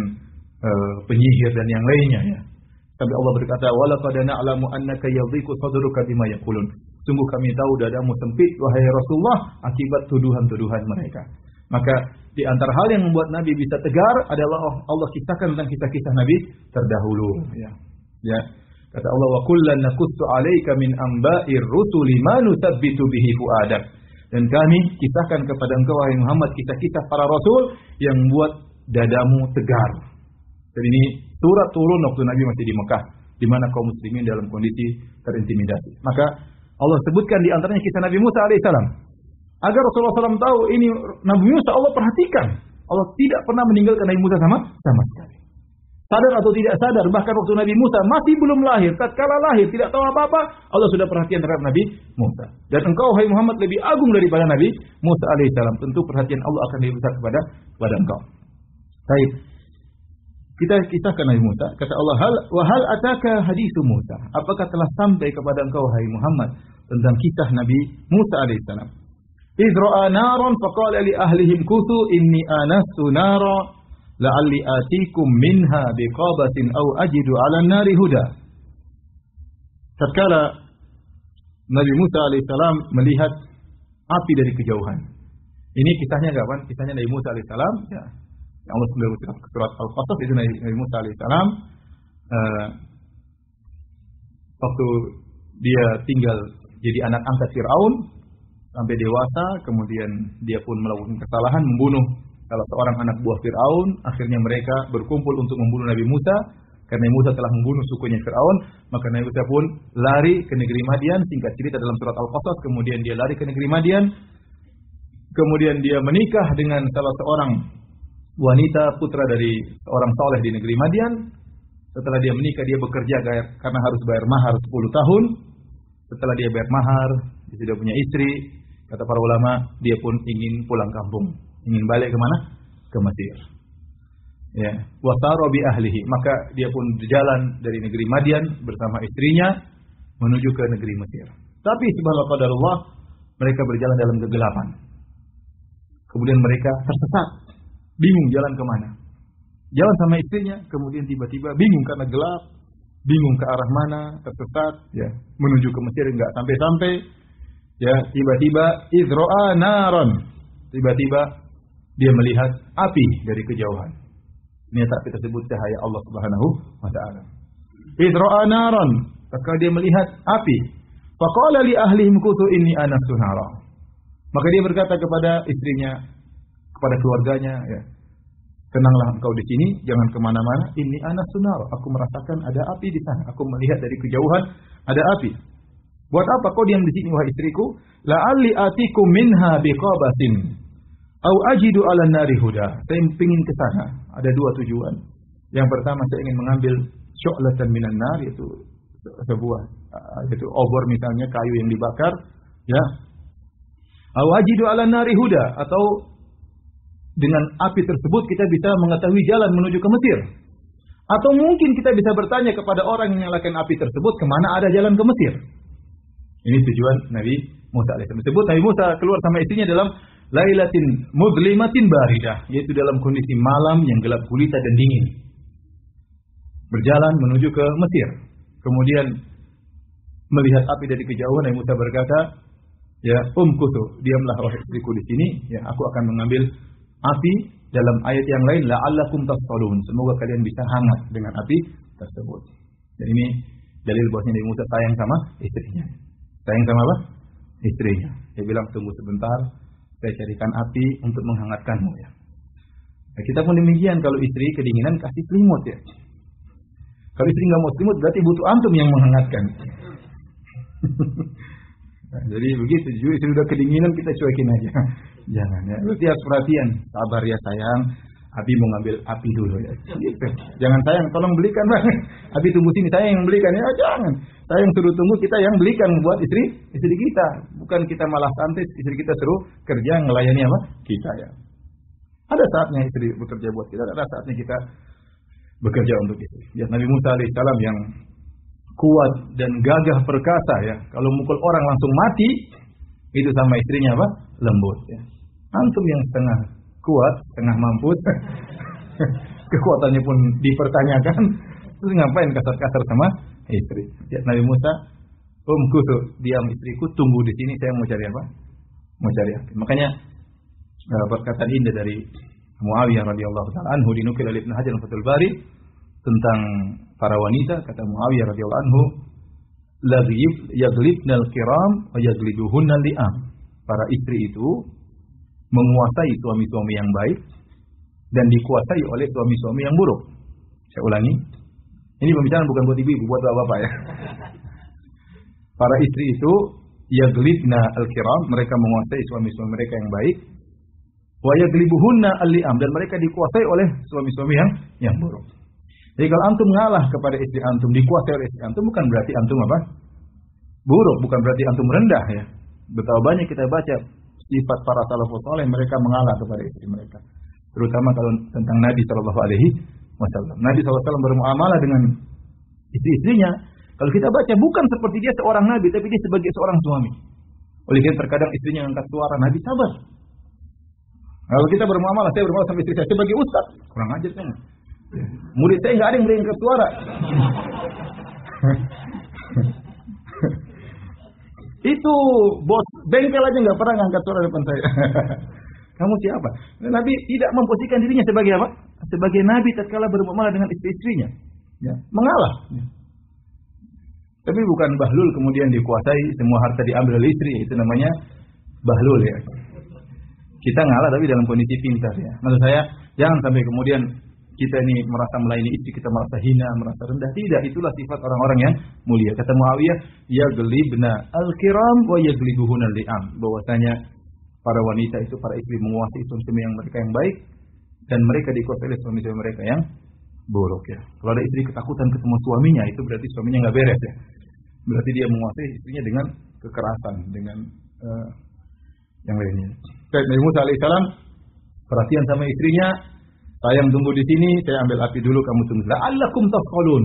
penyihir dan yang lainnya ya. Tapi Allah berkata, "Wala qad na'lamu annaka yadhiqu sadruka bima yaqulun." Sungguh kami tahu dadamu sempit wahai Rasulullah akibat tuduhan-tuduhan mereka. Maka di antara hal yang membuat Nabi bisa tegar adalah Allah kisahkan tentang kisah-kisah Nabi terdahulu ya. Ya. Kata Allah, "Wa kullan naqussu 'alaika min amba'ir rusuli ma nusabbitu bihi fu'adak." Dan kami kisahkan kepada engkau wahai Muhammad kisah-kisah para rasul yang membuat dadamu tegar. Dan ini surat turun waktu Nabi masih di Mekah, di mana kaum muslimin dalam kondisi terintimidasi. Maka Allah sebutkan di antaranya kisah Nabi Musa alaihissalam. Agar Rasulullah SAW tahu ini Nabi Musa Allah perhatikan. Allah tidak pernah meninggalkan Nabi Musa sama sekali. Sadar atau tidak sadar, bahkan waktu Nabi Musa masih belum lahir, tatkala lahir tidak tahu apa-apa, Allah sudah perhatian terhadap Nabi Musa. Dan engkau wahai Muhammad lebih agung daripada Nabi Musa alaihissalam. Tentu perhatian Allah akan lebih besar kepada engkau. Baik. Kita kisahkan Nabi Musa, kata Allah, hal ataka haditsu Musa. Apakah telah sampai kepada engkau wahai Muhammad tentang kisah Nabi Musa alaihissalam? Idh ra'a naran faqala li ahlihim kutu inni anastu nara la'alli atikum minha biqabatin aw ajidu 'alan nari huda. Tatkala Nabi Musa alaihissalam melihat api dari kejauhan. Ini kisahnya kapan? Kisahnya Nabi Musa alaihissalam ya. Allah sebutkan surat Al-Qasas itu Nabi Musa alaihissalam waktu dia tinggal jadi anak angkat Fir'aun sampai dewasa, kemudian dia pun melakukan kesalahan membunuh salah seorang anak buah Fir'aun. Akhirnya mereka berkumpul untuk membunuh Nabi Musa karena Nabi Musa telah membunuh sukunya Fir'aun. Maka Nabi Musa pun lari ke negeri Madian. Singkat cerita dalam surat Al-Qasas, kemudian dia lari ke negeri Madian, kemudian dia menikah dengan salah seorang wanita putra dari seorang saleh di negeri Madian. Setelah dia menikah, dia bekerja karena harus bayar mahar 10 tahun. Setelah dia bayar mahar, dia sudah punya istri. Kata para ulama, dia pun ingin pulang kampung, ingin balik ke mana? Ke Mesir. Ya, wasara bi ahlihi, maka dia pun berjalan dari negeri Madian bersama istrinya menuju ke negeri Mesir. Tapi subhanallah qadarullah, mereka berjalan dalam kegelapan. Kemudian mereka tersesat, bingung jalan kemana. Jalan sama istrinya, kemudian tiba-tiba bingung karena gelap, bingung ke arah mana, tersesat, ya, menuju ke Mesir enggak sampai-sampai, ya, tiba-tiba idro'a naron, tiba-tiba dia melihat api dari kejauhan. Ini tak kita sebut cahaya Allah Subhanahu wa taala. Idro'a naron, maka dia melihat api. Faqala li ahlihim kutu inni anastu nara. Maka dia berkata kepada istrinya, kepada keluarganya, ya, tenanglah engkau di sini, jangan kemana-mana. Ini anas sunar. Aku merasakan ada api di sana. Aku melihat dari kejauhan ada api. Buat apa kau diam di sini wahai istriku? La'alli atikum minha biqabatin au ajidu 'alan nari huda. Saya ingin ke sana. Ada dua tujuan. Yang pertama saya ingin mengambil syu'latan minan nar, yaitu sebuah yaitu obor misalnya kayu yang dibakar, ya. Au ajidu 'alan nari huda, atau dengan api tersebut kita bisa mengetahui jalan menuju ke Mesir. Atau mungkin kita bisa bertanya kepada orang yang menyalakan api tersebut, kemana ada jalan ke Mesir. Ini tujuan Nabi Musa alaihissalam. Disebut Nabi Musa keluar sama istrinya dalam lailatin mudlimatin baridah, yaitu dalam kondisi malam yang gelap gulita dan dingin. Berjalan menuju ke Mesir. Kemudian melihat api dari kejauhan, Nabi Musa berkata, ya umkutu, diamlah wahai istriku di sini, ya aku akan mengambil api. Dalam ayat yang lain, la'allakum tastalun, semoga kalian bisa hangat dengan api tersebut. Dan ini dalil bahwasanya Nabi Musa sayang sama istrinya. Sayang sama apa? Istrinya. Dia bilang, tunggu sebentar, saya carikan api untuk menghangatkanmu ya. Nah, kita pun demikian, kalau istri kedinginan kasih selimut ya. Kalau istri nggak mau selimut berarti butuh antum yang menghangatkan. Nah, jadi begitu, istri sudah kedinginan kita cuekin aja. Jangan ya. Berarti harus perhatian. Sabar ya sayang. Abi mau ngambil api dulu ya. Gitu. Jangan sayang, tolong belikan bang. Abi tunggu sini, saya yang belikan ya. Jangan. Saya yang suruh tunggu, kita yang belikan buat istri kita. Bukan kita malah santai, istri kita suruh kerja ngelayani apa? Kita ya. Ada saatnya istri bekerja buat kita, ada saatnya kita bekerja untuk istri. Ya, Nabi Musa alaihissalam yang kuat dan gagah perkasa ya. Kalau mukul orang langsung mati, itu sama istrinya apa? Lembut ya. Antum yang setengah kuat, setengah mampu, kekuatannya pun dipertanyakan, terus ngapain kasar-kasar sama istri? Ya, Nabi Musa, tuh, diam istriku, tunggu di sini, saya mau cari apa? Mau cari api. Makanya perkataan indah dari Muawiyah radhiyallahu taala anhu dinukil oleh Ibnu Hajar Fathul Bari tentang para wanita, kata Muawiyah radhiyallahu anhu, yaglibnal kiram wa yagliduhunna li'am. Para istri itu menguasai suami-suami yang baik dan dikuasai oleh suami-suami yang buruk. Saya ulangi. Ini pembicaraan bukan buat ibu-ibu, buat bapak-bapak ya. Para istri itu yaglibna al-kiram, mereka menguasai suami-suami mereka yang baik. Wa yaglibuhunna al-li'am, dan mereka dikuasai oleh suami-suami yang buruk. Jadi kalau antum ngalah kepada istri antum, dikuasai oleh istri antum, bukan berarti antum apa? Buruk, bukan berarti antum rendah ya. Betapa banyak kita baca sifat para salafus saleh, mereka mengalah kepada istri mereka. Terutama kalau tentang Nabi sallallahu alaihi wasallam. Nabi sallallahu alaihi wasallam bermuamalah dengan istri-istrinya. Kalau kita baca, bukan seperti dia seorang nabi, tapi dia sebagai seorang suami. Oleh karena terkadang istrinya angkat suara, Nabi sabar. Kalau kita bermuamalah, saya bermuamalah sama istri saya sebagai ustaz, kurang ajar kan? Murid saya nggak ada yang berangkat suara. Itu bos bengkel aja nggak pernah ngangkat suara depan saya. Kamu siapa? Nabi tidak memposisikan dirinya sebagai apa? Sebagai nabi tatkala bermuamalah dengan istri-istrinya. Ya, mengalah. Ya. Tapi bukan bahlul kemudian dikuasai, semua harta diambil oleh istri, itu namanya bahlul ya. Kita ngalah tapi dalam kondisi pintar ya. Maksud saya, jangan sampai kemudian kita ini merasa melayani istri, kita merasa hina, merasa rendah. Tidak, itulah sifat orang-orang yang mulia. Kata Muawiyah, yaglibna al-kiram wa yaglibuhuna al-li'am. Bahwasanya para wanita itu, para istri menguasai suami yang mereka yang baik, dan mereka dikuasai oleh suami-suami mereka yang buruk ya. Kalau ada istri ketakutan ketemu suaminya, itu berarti suaminya nggak beres ya. Berarti dia menguasai istrinya dengan kekerasan, dengan yang lainnya. Baik, Nabi Musa alaihissalam perhatian sama istrinya. Sayang tunggu di sini, saya ambil api dulu, kamu tunggu. La'allakum tafqalun.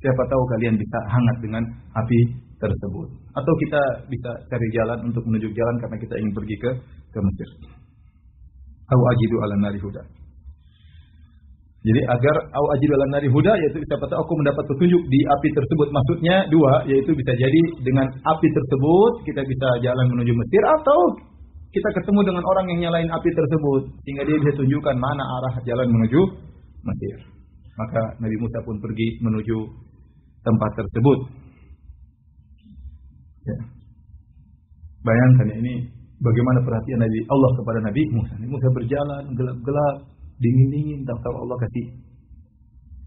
Siapa tahu kalian bisa hangat dengan api tersebut. Atau kita bisa cari jalan untuk menuju jalan karena kita ingin pergi ke Mesir. Au ajidu ala nari huda. Jadi agar au ajidu ala nari huda, yaitu siapa tahu aku mendapat petunjuk di api tersebut. Maksudnya dua, yaitu bisa jadi dengan api tersebut kita bisa jalan menuju Mesir, atau kita ketemu dengan orang yang nyalain api tersebut sehingga dia bisa tunjukkan mana arah jalan menuju Mesir. Maka Nabi Musa pun pergi menuju tempat tersebut. Ya. Bayangkan ya, ini bagaimana perhatian Nabi Allah kepada Nabi Musa. Nabi Musa berjalan gelap-gelap, dingin-dingin, tahu Allah kasih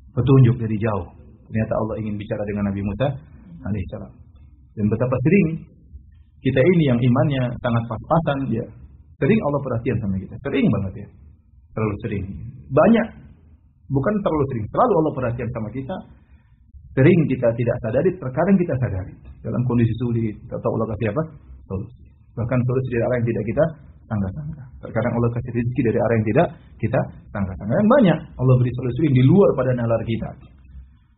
petunjuk dari jauh. Ternyata Allah ingin bicara dengan Nabi Musa alaihissalam. Dan betapa sering kita ini yang imannya sangat pas-pasan, ya sering Allah perhatian sama kita. Sering banget ya. Terlalu sering. Banyak. Bukan terlalu sering. Selalu Allah perhatian sama kita. Sering kita tidak sadari, terkadang kita sadari. Dalam kondisi sulit, kita tahu Allah kasih apa? Solusi. Bahkan solusi dari arah yang tidak kita sangka-sangka. Terkadang Allah kasih rezeki dari arah yang tidak kita sangka-sangka. Yang banyak Allah beri solusi yang di luar pada nalar kita.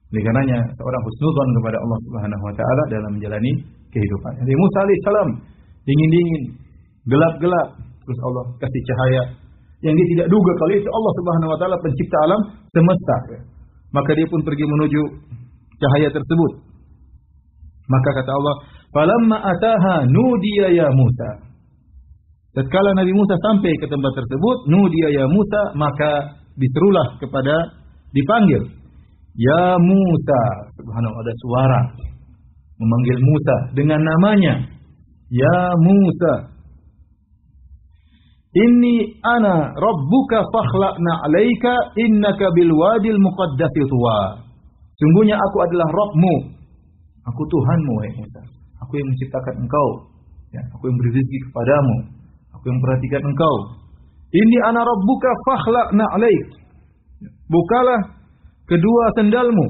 Oleh karenanya seorang husnudzon kepada Allah Subhanahu wa taala dalam menjalani kehidupan. Nabi Musa alaihissalam dingin-dingin, gelap-gelap, terus Allah kasih cahaya yang dia tidak duga kalau itu Allah Subhanahu wa taala pencipta alam semesta. Maka dia pun pergi menuju cahaya tersebut. Maka kata Allah, "Falamma ataha nudiya ya Musa." Tatkala Nabi Musa sampai ke tempat tersebut, nudiya ya Musa, maka diserulah dipanggil, "Ya Musa." Subhanallah, ada suara memanggil Musa dengan namanya. "Ya Musa, inni ana rabbuka fakhla'na 'alaika innaka bil wadil muqaddasi tuwa." Sungguhnya aku adalah Rabbmu. Aku Tuhanmu, wahai Musa. Aku yang menciptakan engkau. Ya, aku yang beri rezeki kepadamu. Aku yang memperhatikan engkau. Inni ana rabbuka fakhla'na 'alaik. Bukalah kedua sendalmu.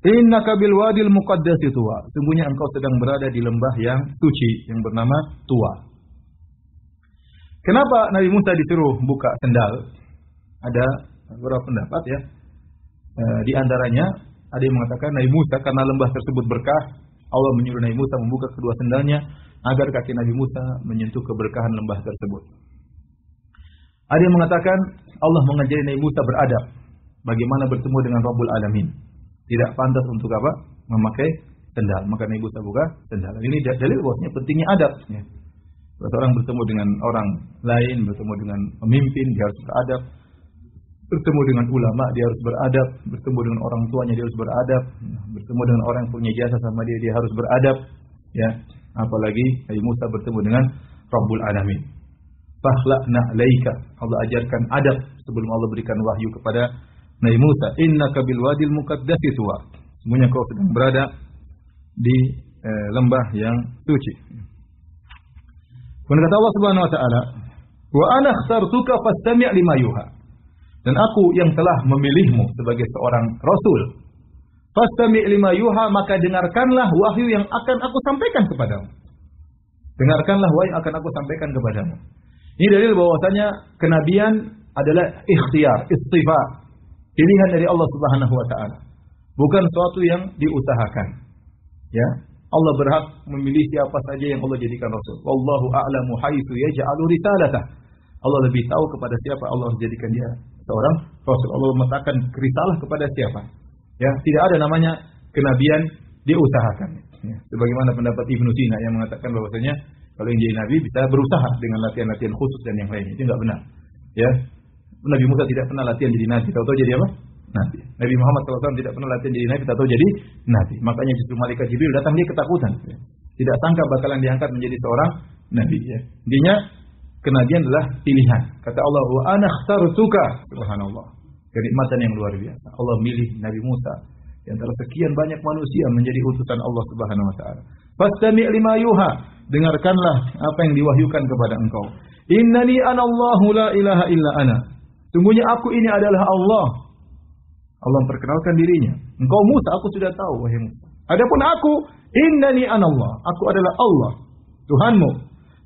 Innaka bil wadil muqaddasi tuwa. Sungguhnya engkau sedang berada di lembah yang suci yang bernama Tuwa. Kenapa Nabi Musa disuruh buka sendal? Ada beberapa pendapat ya. Di antaranya ada yang mengatakan Nabi Musa karena lembah tersebut berkah, Allah menyuruh Nabi Musa membuka kedua sendalnya agar kaki Nabi Musa menyentuh keberkahan lembah tersebut. Ada yang mengatakan Allah mengajari Nabi Musa beradab, bagaimana bertemu dengan Rabbul Alamin. Tidak pantas untuk apa? Memakai sendal. Maka Nabi Musa buka sendal. Ini dalil bahwasanya pentingnya adab. Ya. Seorang bertemu dengan orang lain, bertemu dengan pemimpin, dia harus beradab. Bertemu dengan ulama, dia harus beradab. Bertemu dengan orang tuanya, dia harus beradab. Bertemu dengan orang yang punya jasa sama dia harus beradab. Ya, apalagi Nabi Musa bertemu dengan Rabbul Alamin. Fakhla'na 'alaika. Allah ajarkan adab sebelum Allah berikan wahyu kepada Nabi Musa. Innaka bil wadil muqaddasi tuwa. Semuanya kau sedang berada di lembah yang suci. Kemudian kata Allah Subhanahu wa taala, "Wa ana ikhtartuka fastami' lima yuha." Dan aku yang telah memilihmu sebagai seorang rasul. Fastami' lima yuha, maka dengarkanlah wahyu yang akan aku sampaikan kepadamu. Dengarkanlah wahyu yang akan aku sampaikan kepadamu. Ini dalil bahwasanya kenabian adalah ikhtiyar, istifa, pilihan dari Allah Subhanahu wa taala. Bukan suatu yang diusahakan. Ya, Allah berhak memilih siapa saja yang Allah jadikan rasul. Wallahu a'lamu haitsu yaj'alu risalatah. Allah lebih tahu kepada siapa Allah jadikan dia seorang rasul. Allah meletakkan risalah kepada siapa. Ya, tidak ada namanya kenabian diusahakan. Ya, sebagaimana pendapat Ibnu Sina yang mengatakan bahwasanya kalau yang jadi nabi bisa berusaha dengan latihan-latihan khusus dan yang lainnya. Itu enggak benar. Ya. Nabi Musa tidak pernah latihan jadi nabi, tahu-tahu jadi apa? Nabi. Nabi Muhammad SAW tidak pernah latihan jadi nabi, tahu-tahu jadi nabi. Makanya justru malaikat Jibril datang, dia ketakutan. Ya. Tidak sangka bakalan diangkat menjadi seorang nabi. Ya. Intinya kenabian adalah pilihan. Kata Allah, "Wa ana ikhtartuka." Subhanallah. Kenikmatan yang luar biasa. Allah milih Nabi Musa di antara sekian banyak manusia menjadi utusan Allah Subhanahu wa taala. Fastami' lima yuha. Dengarkanlah apa yang diwahyukan kepada engkau. Innani anallahu la ilaha illa ana. Sungguhnya aku ini adalah Allah. Allah memperkenalkan dirinya. Engkau Musa, aku sudah tahu, wahai Musa. Adapun aku, innani anallah. Aku adalah Allah, Tuhanmu.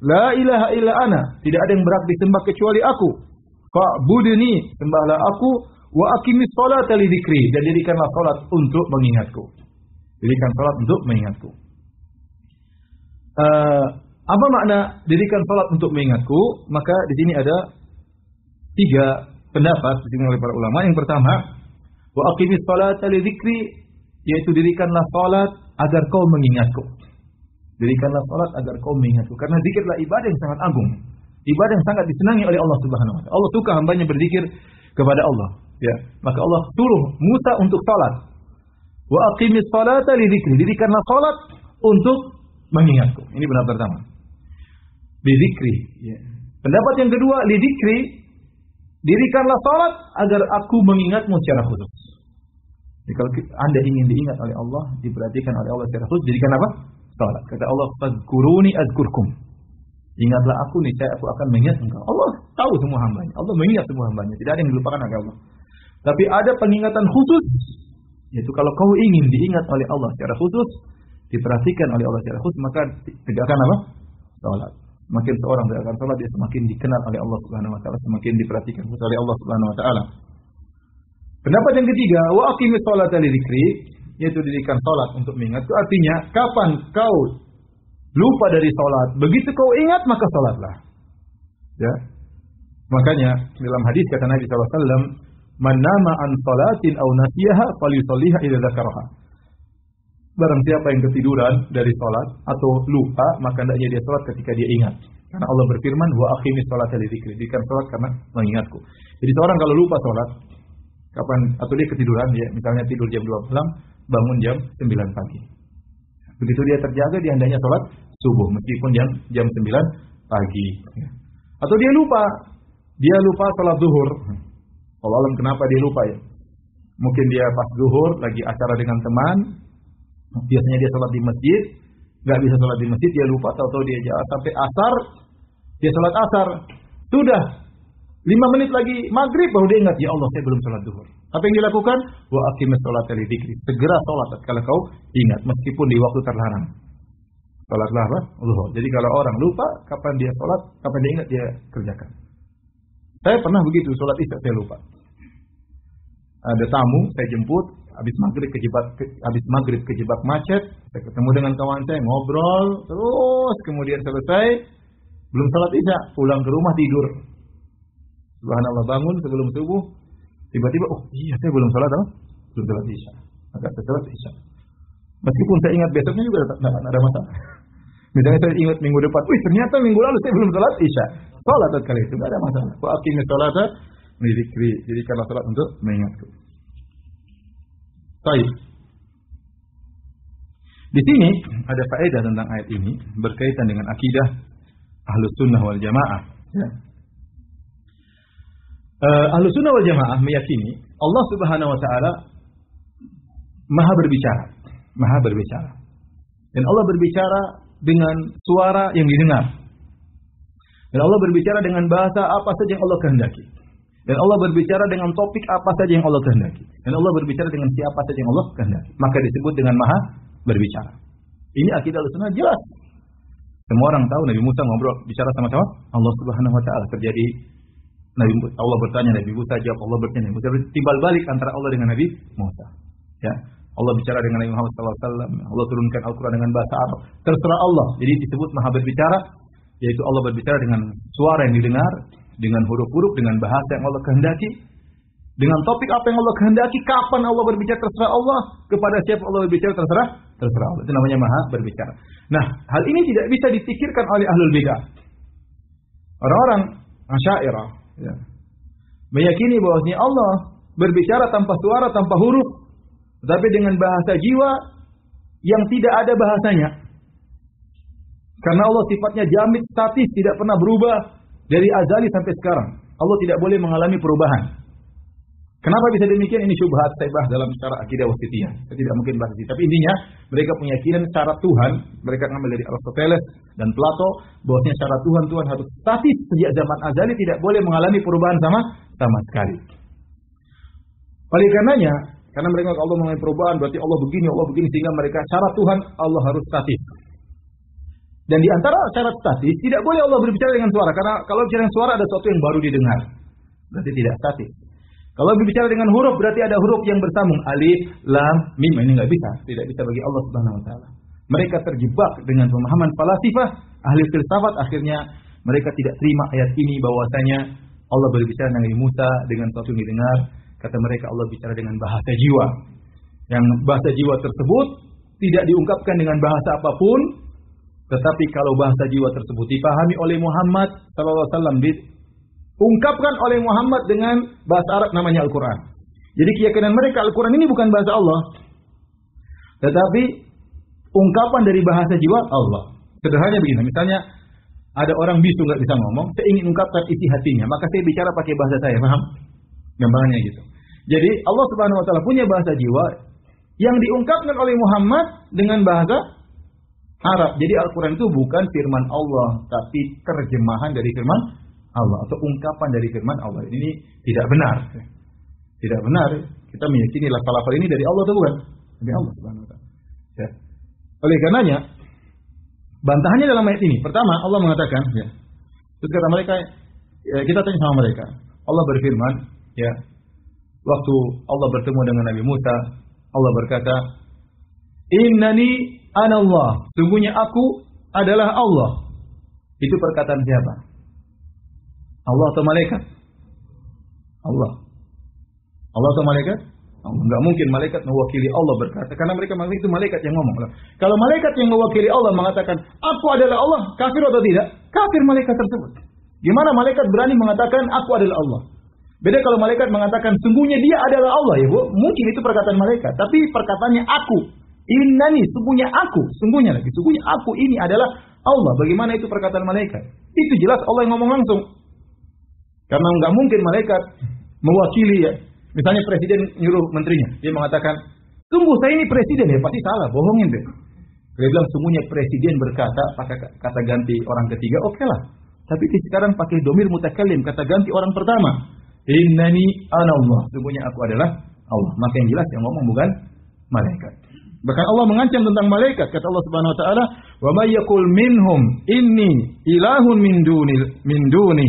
La ilaha illa ana. Tidak ada yang berhak disembah kecuali aku. Fa'budni, sembahlah aku. Wa aqimis sholata li dzikri. Dan dirikanlah salat untuk mengingatku. Dirikan salat untuk mengingatku. Apa makna dirikan salat untuk mengingatku? Maka di sini ada 3 pendapat disebutkan oleh para ulama. Yang pertama, wa aqimis sholata li dzikri, yaitu dirikanlah salat agar kau mengingatku. Dirikanlah salat agar kau mengingatku. Karena zikirlah ibadah yang sangat agung. Ibadah yang sangat disenangi oleh Allah Subhanahu wa taala. Allah suka hambanya berzikir kepada Allah. Ya, maka Allah suruh Musa untuk salat. Wa aqimis sholata li dzikri, dirikanlah salat untuk mengingatku. Ini pendapat pertama. Li dzikri. Ya. Pendapat yang kedua, li dzikri, dirikanlah salat agar aku mengingatmu secara khusus. Jadi kalau Anda ingin diingat oleh Allah, diperhatikan oleh Allah secara khusus, dirikan apa? Salat. Kata Allah, "Fadhkuruni azkurkum." Ingatlah aku, niscaya aku akan mengingat engkau. Allah tahu semua hambanya. Allah mengingat semua hambanya. Tidak ada yang dilupakan oleh Allah. Tapi ada pengingatan khusus, yaitu kalau kau ingin diingat oleh Allah secara khusus, diperhatikan oleh Allah secara khusus, maka tegakkan apa? Salat. Semakin seorang menegakkan salat, dia semakin dikenal oleh Allah Subhanahu wa taala, semakin diperhatikan oleh Allah Subhanahu wa taala. Pendapat yang ketiga, wa aqimis sholata li dzikri, yaitu dirikan salat untuk mengingatku. Artinya, kapan kau lupa dari salat, begitu kau ingat maka salatlah. Ya. Makanya dalam hadis kata Nabi sallallahu alaihi wasallam, "Man nama an salatin aw nasiyaha falyusalliha idza dzakaraha." Barang siapa yang ketiduran dari salat atau lupa, maka hendaknya dia salat ketika dia ingat. Karena Allah berfirman, "Wa aqimis sholata li dzikri." Dirikan salat karena mengingatku. Jadi seorang kalau lupa salat, kapan atau dia ketiduran, ya, misalnya tidur jam 2 malam, bangun jam 9 pagi. Begitu dia terjaga, dia hendaknya salat subuh meskipun jam 9 pagi. Atau dia lupa salat zuhur. Allah alam kenapa dia lupa ya? Mungkin dia pas zuhur lagi acara dengan teman, biasanya dia salat di masjid, nggak bisa salat di masjid, dia lupa, tahu-tahu dia jalan sampai asar, dia salat asar. Sudah 5 menit lagi maghrib baru dia ingat, ya Allah saya belum salat zuhur. Apa yang dilakukan? Wa aqimis sholata li dzikri. Segera salat kalau kau ingat meskipun di waktu terlarang. Salatlah apa? Zuhur. Jadi kalau orang lupa kapan dia salat, kapan dia ingat dia kerjakan. Saya pernah begitu, salat isya saya lupa. Ada tamu, saya jemput, habis maghrib kejebak macet, saya ketemu dengan kawan saya, ngobrol, terus kemudian selesai, belum salat isya, pulang ke rumah tidur. Subhanallah, bangun sebelum subuh, tiba-tiba, oh iya saya belum salat apa? Belum salat isya. Maka saya salat isya. Meskipun saya ingat besoknya juga tidak ada masalah. Misalnya saya ingat minggu depan, ternyata minggu lalu saya belum salat isya. Salat kali itu tidak ada masalah. Wa aqimis sholata li dzikri. Jadi kalau salat untuk mengingatku. Baik. Di sini ada faedah tentang ayat ini berkaitan dengan akidah Ahlus Sunnah wal Jamaah. Ya. Ahlus Sunnah wal Jamaah meyakini Allah Subhanahu wa taala Maha berbicara. Dan Allah berbicara dengan suara yang didengar. Dan Allah berbicara dengan bahasa apa saja yang Allah kehendaki. Dan Allah berbicara dengan topik apa saja yang Allah kehendaki. Dan Allah berbicara dengan siapa saja yang Allah kehendaki. Maka disebut dengan Maha berbicara. Ini akidah Ahlussunnah jelas. Semua orang tahu Nabi Musa ngobrol bicara sama-sama Allah Subhanahu wa taala. Terjadi Allah bertanya, Nabi Musa jawab, Allah bertanya. Musa timbal balik antara Allah dengan Nabi Musa. Ya. Allah bicara dengan Nabi Muhammad SAW. Allah turunkan Al-Quran dengan bahasa Arab. Terserah Allah. Jadi disebut Maha berbicara. Yaitu Allah berbicara dengan suara yang didengar, dengan huruf-huruf, dengan bahasa yang Allah kehendaki, dengan topik apa yang Allah kehendaki, kapan Allah berbicara terserah Allah, kepada siapa Allah berbicara terserah Allah. Itu namanya Maha berbicara. Nah, hal ini tidak bisa dipikirkan oleh ahlul bidah. Orang-orang Asy'ariyah ya, meyakini bahwasanya Allah berbicara tanpa suara, tanpa huruf, tetapi dengan bahasa jiwa yang tidak ada bahasanya. Karena Allah sifatnya jamid, statis, tidak pernah berubah dari azali sampai sekarang. Allah tidak boleh mengalami perubahan. Kenapa bisa demikian? Ini syubhat saya bahas dalam syarah akidah wasithiyah. Saya tidak mungkin bahas ini. Tapi intinya mereka punya keyakinan syarat Tuhan, mereka ngambil dari Aristoteles dan Plato, bahwasanya syarat Tuhan harus statis sejak zaman azali, tidak boleh mengalami perubahan sama sekali. Oleh karenanya, karena mereka kalau Allah mengalami perubahan berarti Allah begini, sehingga mereka syarat Tuhan Allah harus statis. Dan di antara syarat statis, tidak boleh Allah berbicara dengan suara. Karena kalau bicara dengan suara ada sesuatu yang baru didengar. Berarti tidak statis. Kalau berbicara dengan huruf, berarti ada huruf yang bersambung. Alif, lam, mim. Ini nggak bisa. Tidak bisa bagi Allah Subhanahu wa ta'ala. Mereka terjebak dengan pemahaman falasifah, ahli filsafat. Akhirnya mereka tidak terima ayat ini bahwasanya Allah berbicara dengan Nabi Musa dengan sesuatu yang didengar. Kata mereka Allah bicara dengan bahasa jiwa. Yang bahasa jiwa tersebut tidak diungkapkan dengan bahasa apapun. Tetapi kalau bahasa jiwa tersebut dipahami oleh Muhammad SAW, diungkapkan oleh Muhammad dengan bahasa Arab namanya Al-Quran. Jadi keyakinan mereka Al-Quran ini bukan bahasa Allah, tetapi ungkapan dari bahasa jiwa Allah. Sederhananya begini, misalnya ada orang bisu nggak bisa ngomong, saya ingin ungkapkan isi hatinya, maka saya bicara pakai bahasa saya, paham? Gampangannya gitu. Jadi Allah Subhanahu Wa Taala punya bahasa jiwa yang diungkapkan oleh Muhammad dengan bahasa Arab. Jadi Al-Quran itu bukan firman Allah, tapi terjemahan dari firman Allah atau ungkapan dari firman Allah. Ini tidak benar. Tidak benar. Kita meyakini lafal-lafal ini dari Allah atau bukan? Dari Allah Subhanahu wa taala. Ya. Oleh karenanya Bantahannya dalam ayat ini. Pertama, Allah mengatakan, ya. Terus kata mereka, ya, kita tanya sama mereka. Allah berfirman, ya. Waktu Allah bertemu dengan Nabi Musa, Allah berkata, "Innani anallah." Sungguhnya aku adalah Allah. Itu perkataan siapa? Allah atau malaikat? Allah. Allah atau malaikat? Enggak mungkin malaikat mewakili Allah berkata, karena mereka itu malaikat yang ngomong. Kalau malaikat yang mewakili Allah mengatakan, "Aku adalah Allah," kafir atau tidak? Kafir malaikat tersebut. Gimana malaikat berani mengatakan aku adalah Allah? Beda kalau malaikat mengatakan sungguhnya dia adalah Allah, ya Bu. Mungkin itu perkataan malaikat, tapi perkataannya aku. Innani, sungguhnya aku, sungguhnya aku ini adalah Allah. Bagaimana itu perkataan malaikat? Itu jelas Allah yang ngomong langsung. Karena enggak mungkin malaikat mewakili, ya. Misalnya presiden nyuruh menterinya, dia mengatakan, "Tunggu, saya ini presiden," ya pasti salah, bohongin deh. Dia bilang sungguhnya presiden berkata, pakai kata ganti orang ketiga, oke lah. Tapi sekarang pakai domir mutakallim, kata ganti orang pertama. Innani anallah, sungguhnya aku adalah Allah. Maka yang jelas yang ngomong bukan malaikat. Bahkan Allah mengancam tentang malaikat, kata Allah Subhanahu wa taala, "Wa may yaqul minhum inni ilahun min duni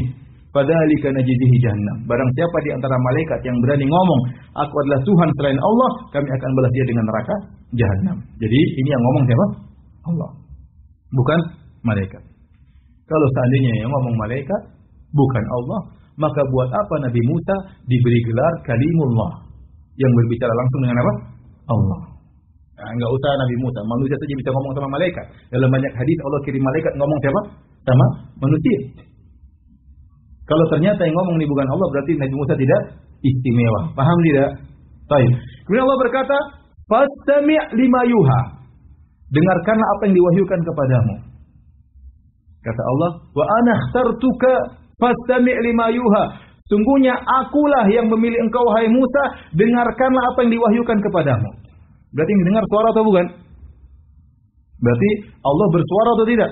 fadzalika najzihi jahannam." Barang siapa di antara malaikat yang berani ngomong, aku adalah Tuhan selain Allah, kami akan balas dia dengan neraka jahanam. Jadi ini yang ngomong siapa? Allah. Bukan malaikat. Kalau seandainya yang ngomong malaikat bukan Allah, maka buat apa Nabi Musa diberi gelar Kalimullah, yang berbicara langsung dengan apa? Allah. Nah, enggak usah Nabi Musa, manusia saja bisa ngomong sama malaikat. Dalam banyak hadis Allah kirim malaikat ngomong siapa? Sama manusia. Kalau ternyata yang ngomong ini bukan Allah, berarti Nabi Musa tidak istimewa. Paham tidak? Baik. Kemudian Allah berkata, "Fastami' lima yuha." Dengarkanlah apa yang diwahyukan kepadamu. Kata Allah, "Wa ana ikhtartuka fastami' lima yuha." Sungguhnya akulah yang memilih engkau hai Musa, dengarkanlah apa yang diwahyukan kepadamu. Berarti yang dengar suara atau bukan? Berarti Allah bersuara atau tidak?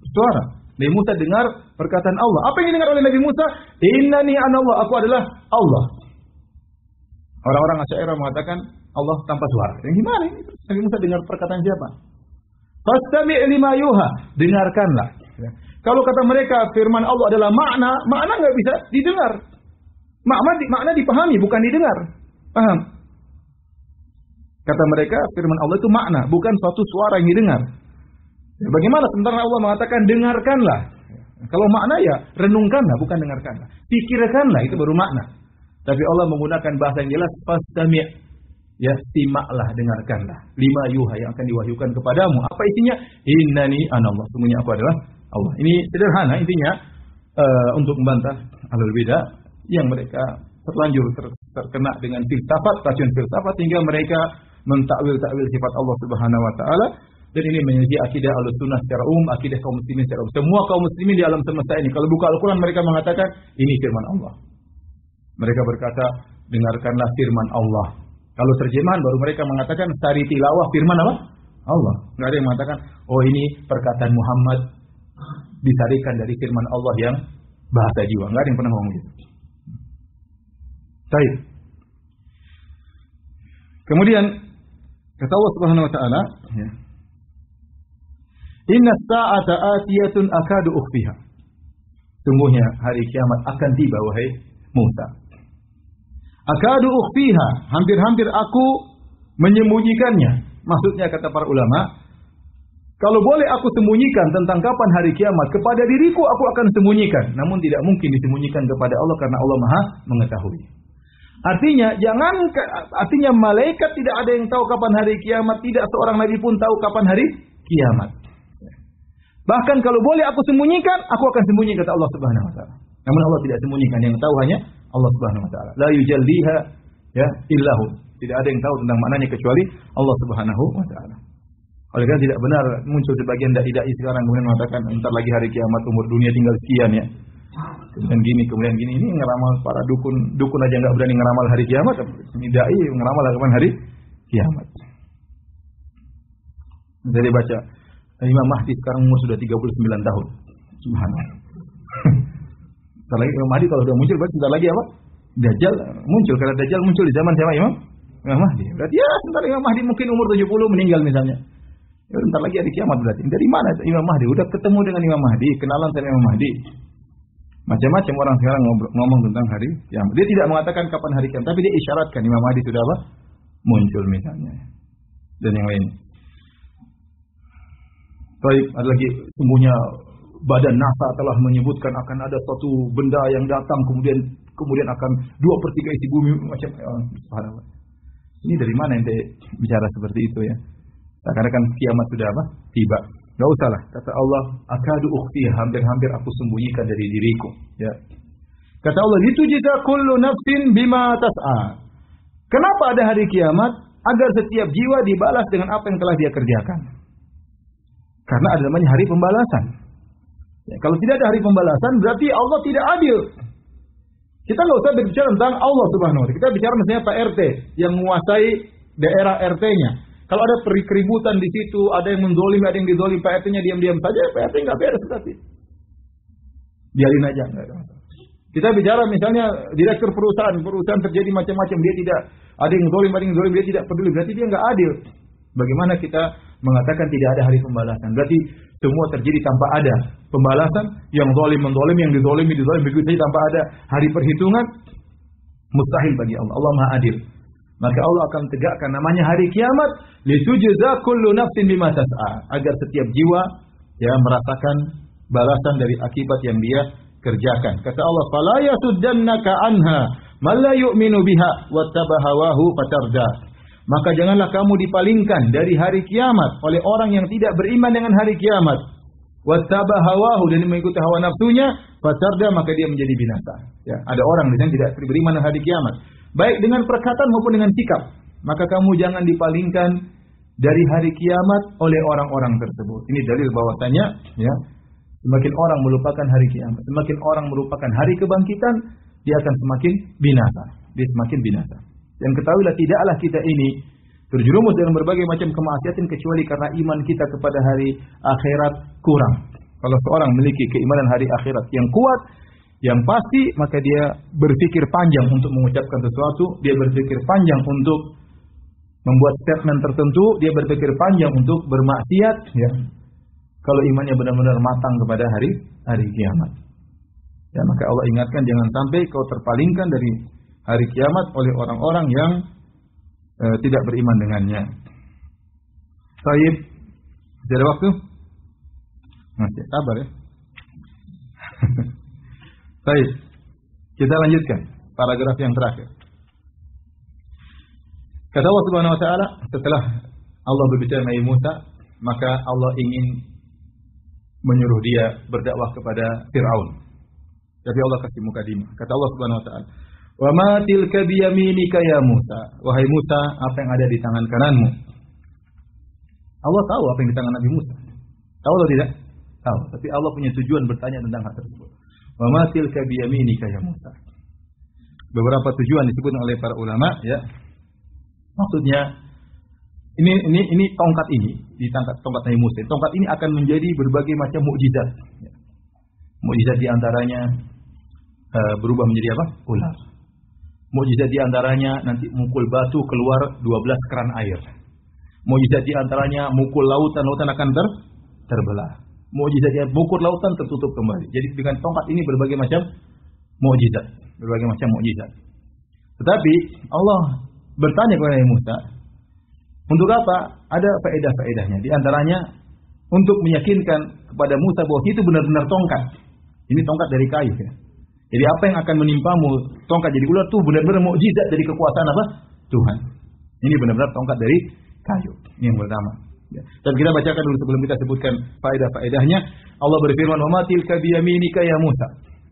Suara. Nabi Musa dengar perkataan Allah. Apa yang didengar oleh Nabi Musa? Innani anallah, aku adalah Allah. Orang-orang Asy'ariyah mengatakan Allah tanpa suara. Yang gimana ini? Nabi Musa dengar perkataan siapa? Fastami' lima yuha, dengarkanlah. Ya. Kalau kata mereka firman Allah adalah makna nggak bisa didengar. Makna dipahami, bukan didengar. Paham? Kata mereka firman Allah itu makna, bukan suatu suara yang didengar. Ya, bagaimana sementara Allah mengatakan dengarkanlah. Kalau makna ya renungkanlah, bukan dengarkanlah. Pikirkanlah, itu baru makna. Tapi Allah menggunakan bahasa yang jelas, fastami'. Ya, simaklah, dengarkanlah. Lima yuha yang akan diwahyukan kepadamu. Apa isinya? Innani anallah. Sungguhnya aku adalah Allah. Ini sederhana intinya untuk membantah ahlul bidah yang mereka terlanjur terkena dengan filsafat, racun filsafat, hingga mereka mentakwil sifat Allah Subhanahu wa taala. Dan ini menjadi akidah Ahlussunnah secara umum, akidah kaum muslimin secara umum. Semua kaum muslimin di alam semesta ini, kalau buka Al-Quran mereka mengatakan ini firman Allah. Mereka berkata, dengarkanlah firman Allah. Kalau terjemahan baru mereka mengatakan sari tilawah firman apa? Allah. Enggak ada yang mengatakan, oh ini perkataan Muhammad disarikan dari firman Allah yang bahasa jiwa. Enggak ada yang pernah ngomong gitu. Baik. Kemudian kata Allah Subhanahu wa taala, ya. Inna sa'ata atiyatun akadu ukhfiha. Sungguhnya hari kiamat akan tiba wahai Musa. Akadu ukhfiha, hampir-hampir aku menyembunyikannya. Maksudnya kata para ulama, kalau boleh aku sembunyikan tentang kapan hari kiamat, kepada diriku aku akan sembunyikan. Namun tidak mungkin disembunyikan kepada Allah karena Allah Maha mengetahui. Artinya malaikat tidak ada yang tahu kapan hari kiamat, tidak seorang nabi pun tahu kapan hari kiamat. Bahkan kalau boleh aku sembunyikan, aku akan sembunyi kata Allah Subhanahu wa taala. Namun Allah tidak sembunyikan, yang tahu hanya Allah Subhanahu wa taala. La yujalliha ya illahu. Tidak ada yang tahu tentang maknanya kecuali Allah Subhanahu wa taala. Oleh karena tidak benar muncul sebagian dai-dai sekarang kemudian mengatakan entar lagi hari kiamat, umur dunia tinggal sekian ya. Kemudian gini, ini ngeramal para dukun aja enggak berani ngeramal hari kiamat, ini dai ngeramal kapan hari kiamat. Jadi baca Imam Mahdi sekarang umur sudah 39 tahun. Subhanallah. Sebentar lagi Imam Mahdi kalau sudah muncul berarti sebentar lagi apa? Dajjal muncul. Karena Dajjal muncul di zaman siapa Imam Mahdi. Berarti ya sebentar Imam Mahdi mungkin umur 70 meninggal misalnya. Ya, bentar lagi hari kiamat berarti. Dari mana Imam Mahdi? Udah ketemu dengan Imam Mahdi, kenalan sama Imam Mahdi. Macam-macam orang sekarang ngomong tentang hari kiamat. Dia tidak mengatakan kapan hari kiamat, tapi dia isyaratkan Imam Mahdi sudah apa? Muncul misalnya. Dan yang lain. Baik, ada lagi sungguhnya badan NASA telah menyebutkan akan ada suatu benda yang datang kemudian akan 2/3 isi bumi macam subhanallah. Ini dari mana ente bicara seperti itu ya? Karena kan kiamat sudah apa? Tiba. Enggak usahlah. Kata Allah, akadu ukhfi, hampir-hampir aku sembunyikan dari diriku, ya. Kata Allah, litujza kullu nafsin bima tas'a. Kenapa ada hari kiamat? Agar setiap jiwa dibalas dengan apa yang telah dia kerjakan. Karena ada namanya hari pembalasan. Ya, kalau tidak ada hari pembalasan, berarti Allah tidak adil. Kita nggak usah berbicara tentang Allah Subhanahu wa Ta'ala. Kita bicara misalnya Pak RT yang menguasai daerah RT-nya. Kalau ada keributan di situ, ada yang menzolimi, ada yang dizolimi, Pak RT-nya diam-diam saja, Pak RT nggak beres berarti. Biarin aja, nggak ada masalah. Kita bicara misalnya direktur perusahaan terjadi macam-macam, dia tidak ada yang zolim, dia tidak peduli, berarti dia nggak adil. Bagaimana kita mengatakan tidak ada hari pembalasan? Berarti semua terjadi tanpa ada pembalasan, yang zalim menzalim, yang dizalimi begitu saja tanpa ada hari perhitungan. Mustahil bagi Allah. Allah Maha Adil. Maka Allah akan tegakkan namanya hari kiamat, litujza kullu nafsin bima tas'a, agar setiap jiwa ya merasakan balasan dari akibat yang dia kerjakan. Kata Allah, fala yasuddannaka anha man la yu'minu biha wattabahawahu fatarda. Maka janganlah kamu dipalingkan dari hari kiamat oleh orang yang tidak beriman dengan hari kiamat. Wattabahawahu, dan mengikuti hawa nafsunya, fatarda, maka dia menjadi binasa. Ya, ada orang yang tidak beriman dengan hari kiamat, baik dengan perkataan maupun dengan sikap. Maka kamu jangan dipalingkan dari hari kiamat oleh orang-orang tersebut. Ini dalil bahwasanya ya, semakin orang melupakan hari kiamat, semakin orang melupakan hari kebangkitan, dia akan semakin binasa. Dia semakin binasa. Dan ketahuilah tidaklah kita ini terjerumus dalam berbagai macam kemaksiatan kecuali karena iman kita kepada hari akhirat kurang. Kalau seorang memiliki keimanan hari akhirat yang kuat, yang pasti, maka dia berpikir panjang untuk mengucapkan sesuatu, dia berpikir panjang untuk membuat statement tertentu, dia berpikir panjang untuk bermaksiat, ya. Kalau imannya benar-benar matang kepada hari kiamat. Ya, maka Allah ingatkan jangan sampai kau terpalingkan dari hari kiamat oleh orang-orang yang tidak beriman dengannya. Baik, masih ada waktu? Masih, sabar ya. Baik, kita lanjutkan paragraf yang terakhir. Kata Allah Subhanahu wa Ta'ala, setelah Allah berbicara dengan Musa, maka Allah ingin menyuruh dia berdakwah kepada Fir'aun. Tapi Allah kasih mukadimah. Kata Allah Subhanahu wa Ta'ala, "Wa ma tilka biyaminika ya Musa?" Wahai Musa, apa yang ada di tangan kananmu? Allah tahu apa yang di tangan Nabi Musa. Tahu atau tidak? Tahu. Tapi Allah punya tujuan bertanya tentang hal tersebut. Wa ma tilka biyaminika ya Musa. Beberapa tujuan disebut oleh para ulama, ya. Maksudnya ini tongkat ini, tongkat Nabi Musa. Tongkat ini akan menjadi berbagai macam mukjizat. Ya. Mukjizat di antaranya berubah menjadi apa? Ular. Mukjizat di antaranya nanti mukul batu keluar 12 keran air. Mukjizat di antaranya mukul lautan akan terbelah. Mukjizatnya mukul lautan tertutup kembali. Jadi dengan tongkat ini berbagai macam mukjizat, Tetapi Allah bertanya kepada Nabi Musa, untuk apa? Ada faedah-faedahnya. Di antaranya untuk meyakinkan kepada Musa bahwa itu benar-benar tongkat. Ini tongkat dari kayu, ya. Jadi apa yang akan menimpamu tongkat jadi ular itu benar-benar mukjizat dari kekuasaan apa? Tuhan. Ini benar-benar tongkat dari kayu. Ini yang pertama. Ya. Dan kita bacakan dulu sebelum kita sebutkan faedah-faedahnya. Allah berfirman, "Wa ma tilka biyaminika ya Musa?"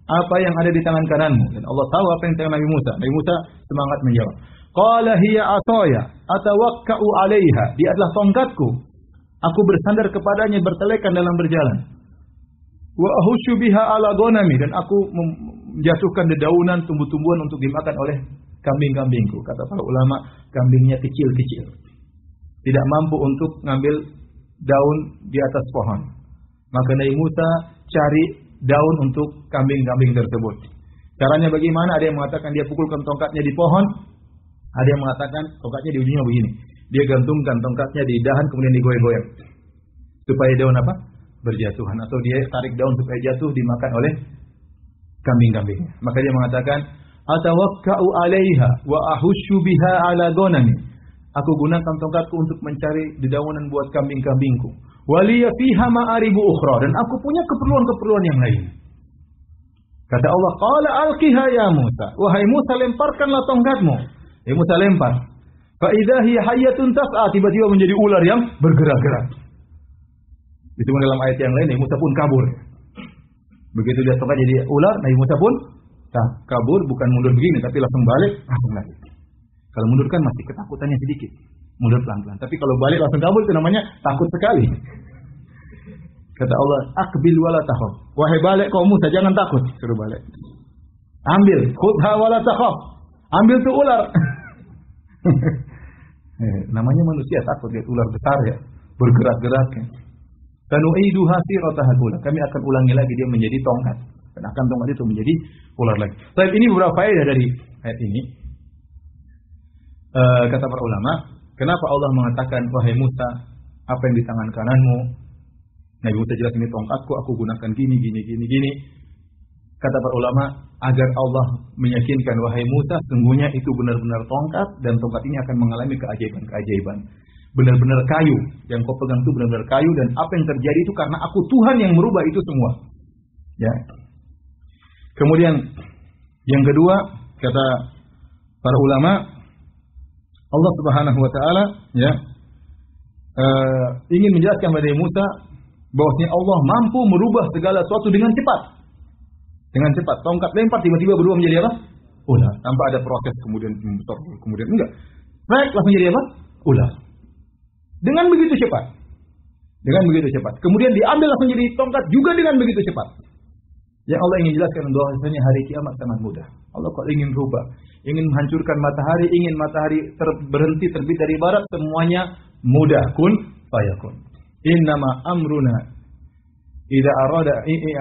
Apa yang ada di tangan kananmu? Dan Allah tahu apa yang di tangan Nabi Musa. Nabi Musa semangat menjawab. Qala hiya asaya atawakka'u 'alaiha. Dia adalah tongkatku. Aku bersandar kepadanya, bertelekan dalam berjalan. Wa ahushu biha 'ala ghanami, dan aku menjatuhkan dedaunan tumbuh-tumbuhan untuk dimakan oleh kambing-kambingku. Kata para ulama, kambingnya kecil-kecil. Tidak mampu untuk ngambil daun di atas pohon. Maka Nabi Musa cari daun untuk kambing-kambing tersebut. Caranya bagaimana? Ada yang mengatakan dia pukulkan tongkatnya di pohon. Ada yang mengatakan tongkatnya di ujungnya begini. Dia gantungkan tongkatnya di dahan kemudian digoyang-goyang. supaya daun apa? Berjatuhan, atau dia tarik daun supaya jatuh dimakan oleh kambing-kambing. Maka dia mengatakan, atawakka'u 'alaiha wa ahushu biha 'ala ghanami. Aku gunakan tongkatku untuk mencari dedaunan buat kambing-kambingku. Waliya fiha ma'aribu ukhra, dan aku punya keperluan-keperluan yang lain. Kata Allah, qala alqiha ya Musa. Wahai Musa, lemparkanlah tongkatmu. Ya Musa lempar. Fa idza hiya hayyatun tas'a, tiba-tiba menjadi ular yang bergerak-gerak. Itu dalam ayat yang lain, Musa pun kabur. Begitu dia tongkat jadi ular, Nabi Musa pun kabur, bukan mundur begini, tapi langsung balik, langsung lagi. Kalau mundur kan masih ketakutannya sedikit, mundur pelan-pelan. Tapi kalau balik langsung kabur itu namanya takut sekali. Kata Allah, akbil wala takhaf. Wahai balik kau Musa, jangan takut. Suruh balik. Ambil, khudha wala takhaf. Ambil tuh ular. Namanya manusia takut lihat ular besar ya, bergerak-gerak ya. Sanu'iduha sirataha ula. Kami akan ulangi lagi dia menjadi tongkat. Dan akan tongkat itu menjadi ular lagi. Tapi ini beberapa faedah dari ayat ini. Kata para ulama, kenapa Allah mengatakan wahai Musa, apa yang di tangan kananmu? Nabi Musa jelas ini tongkatku, aku gunakan gini. Kata para ulama, agar Allah meyakinkan wahai Musa, sungguhnya itu benar-benar tongkat dan tongkat ini akan mengalami keajaiban-keajaiban. Benar-benar kayu, yang kau pegang itu benar-benar kayu, dan apa yang terjadi itu karena aku Tuhan yang merubah itu semua. Ya. Kemudian yang kedua, kata para ulama, Allah Subhanahu wa taala ya ingin menjelaskan kepada Musa bahwasanya Allah mampu merubah segala sesuatu dengan cepat. Dengan cepat, tongkat lempar tiba-tiba berubah menjadi apa? Ular. Tanpa ada proses kemudian enggak. Baik, langsung jadi apa? Ular. Dengan begitu cepat. Kemudian diambil langsung jadi tongkat juga dengan begitu cepat. Yang Allah ingin jelaskan bahwasanya hari kiamat sangat mudah. Allah kok ingin rubah, ingin menghancurkan matahari, ingin matahari berhenti terbit dari barat, semuanya mudah. Kun fayakun. Innama amruna idza arada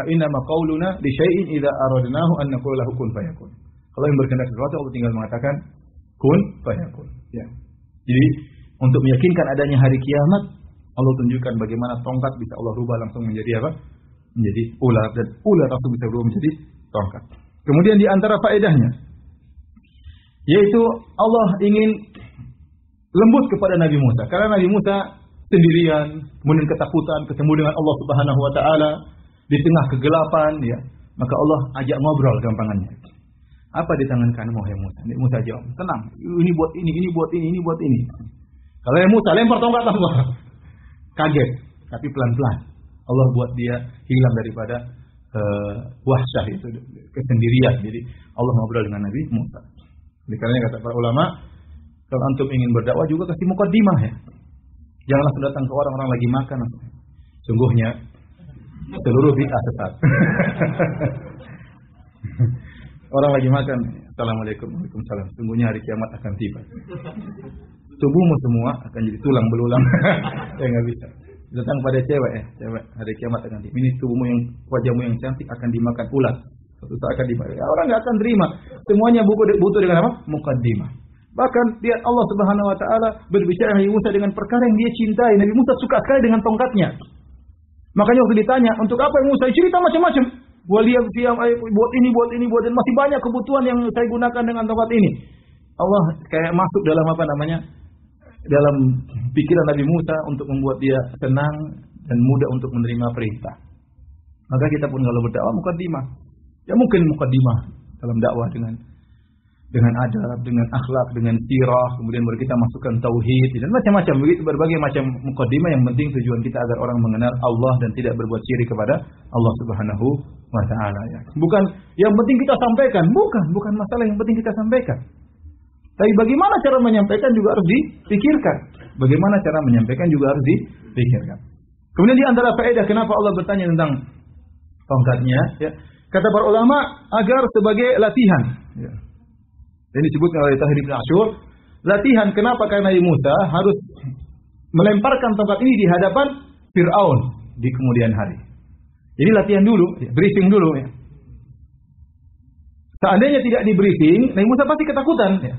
innama qauluna li syai'in idza aradnahu an naqula lahu kun fayakun. Kalau yang berkehendak sesuatu Allah tinggal mengatakan kun fayakun. Ya. Jadi untuk meyakinkan adanya hari kiamat, Allah tunjukkan bagaimana tongkat bisa Allah rubah langsung menjadi apa? Menjadi ular, dan ular langsung bisa berubah menjadi tongkat. Kemudian di antara faedahnya yaitu Allah ingin lembut kepada Nabi Musa, karena Nabi Musa sendirian, kemudian ketakutan, ketemu dengan Allah Subhanahu wa taala di tengah kegelapan ya. Maka Allah ajak ngobrol gampangannya. Apa di tangan kanan wahai Musa? Nabi Musa jawab, tenang, ini buat ini buat ini. Kalau yang Musa lempar tongkat langsung kaget, tapi pelan-pelan Allah buat dia hilang daripada wahsyah itu, kesendirian. Jadi Allah ngobrol dengan Nabi Musa. Oleh karena kata para ulama, kalau antum ingin berdakwah juga kasih muqaddimah ya. Jangan langsung datang ke orang-orang lagi makan. Sungguhnya seluruh bid'ah sesat. Orang lagi makan, assalamualaikum, waalaikumsalam. Sungguhnya hari kiamat akan tiba. Tubuhmu semua akan jadi tulang belulang. Ya nggak bisa. Datang pada cewek, cewek hari kiamat akan tiba. Ini tubuhmu yang, wajahmu yang cantik akan dimakan ular. Suatu saat akan dimakan. Ya, orang nggak akan terima. Semuanya butuh dengan apa? Muqaddimah. Bahkan lihat Allah Subhanahu wa taala berbicara Nabi Musa dengan perkara yang dia cintai. Nabi Musa suka sekali dengan tongkatnya. Makanya waktu ditanya, "Untuk apa Musa?" Cerita macam-macam. Buat ini, dan masih banyak kebutuhan yang saya gunakan dengan tongkat ini. Allah kayak masuk dalam apa namanya? Dalam pikiran Nabi Musa untuk membuat dia tenang dan mudah untuk menerima perintah. Maka kita pun kalau berdakwah muqaddimah. Ya mungkin muqaddimah dalam dakwah dengan adab, dengan akhlak, dengan sirah, kemudian baru kita masukkan tauhid dan macam-macam, begitu berbagai macam muqaddimah. Yang penting tujuan kita agar orang mengenal Allah dan tidak berbuat syirik kepada Allah Subhanahu wa taala ya. Bukan yang penting kita sampaikan, bukan masalah yang penting kita sampaikan. Tapi bagaimana cara menyampaikan juga harus dipikirkan. Bagaimana cara menyampaikan juga harus dipikirkan. Kemudian di antara faedah kenapa Allah bertanya tentang tongkatnya ya. Kata para ulama agar sebagai latihan ya. Ini disebutkan oleh Tahir bin Ashur, latihan kenapa karena Nabi Musa harus melemparkan tongkat ini di hadapan Fir'aun di kemudian hari. Jadi latihan dulu, ya, briefing dulu ya. Seandainya tidak di briefing, Nabi Musa pasti ketakutan ya.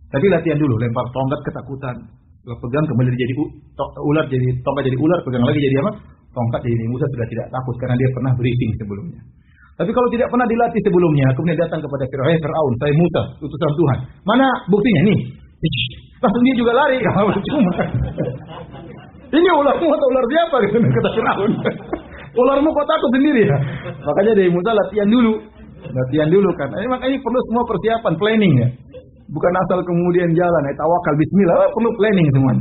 Tapi latihan dulu, lempar tongkat ketakutan. Setelah pegang kembali jadi ular, jadi tongkat jadi ular, pegang lagi jadi apa? Tongkat. Jadi Nabi Musa sudah tidak takut karena dia pernah briefing sebelumnya. Tapi kalau tidak pernah dilatih sebelumnya, kemudian datang kepada Fir'aun, saya Musa, utusan Tuhan. Mana buktinya nih? Langsung dia juga lari. Cuma ini ularmu atau ular siapa? Kata Fir'aun. Ularmu kok takut sendiri ya? Makanya dari Musa latihan dulu kan. Makanya ini perlu semua persiapan, planning ya. Bukan asal kemudian jalan, tawakal bismillah, perlu planning semua.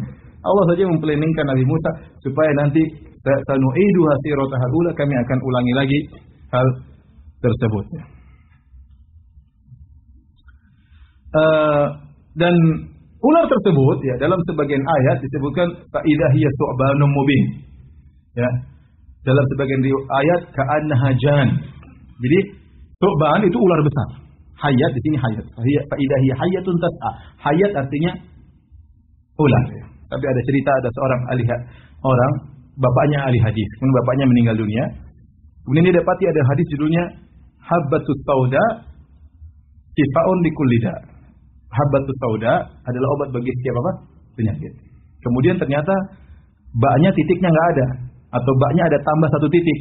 Allah saja memplanningkan Nabi Musa supaya nanti sanu'iduha sirataha ula, kami akan ulangi lagi hal tersebut. Dan ular tersebut ya dalam sebagian ayat disebutkan fa idza hiya thu'banun mubin. Ya. Dalam sebagian ayat ka'annaha jan. Jadi thu'ban itu ular besar. Hayat di sini hayat. Fa idza hiya hayatun tas'a. Hayat artinya ular. Ya. Tapi ada cerita ada seorang bapaknya ahli hadis. Kemudian bapaknya meninggal dunia. Kemudian dia dapati ada hadis judulnya Habbatus Sauda Shifaun likulli da. Habbatus Sauda adalah obat bagi setiap apa? Penyakit. Kemudian ternyata baknya titiknya enggak ada atau baknya ada tambah satu titik.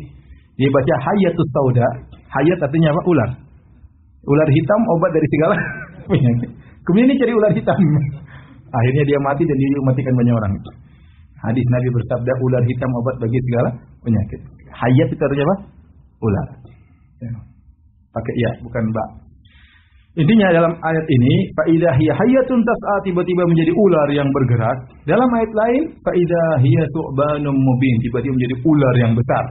Dia baca Hayatus Sauda. Hayat artinya apa? Ular. Ular hitam obat dari segala penyakit. Kemudian ini cari ular hitam. Akhirnya dia mati dan dia mematikan banyak orang. Hadis Nabi bersabda ular hitam obat bagi segala penyakit. Hayat itu artinya apa? Ular. Ya. Pakai ya, bukan bak. Intinya dalam ayat ini, fa idza hiya hayatun tas'a, tiba-tiba menjadi ular yang bergerak. Dalam ayat lain, fa idza hiya thu'banun mubin, tiba-tiba menjadi ular yang besar.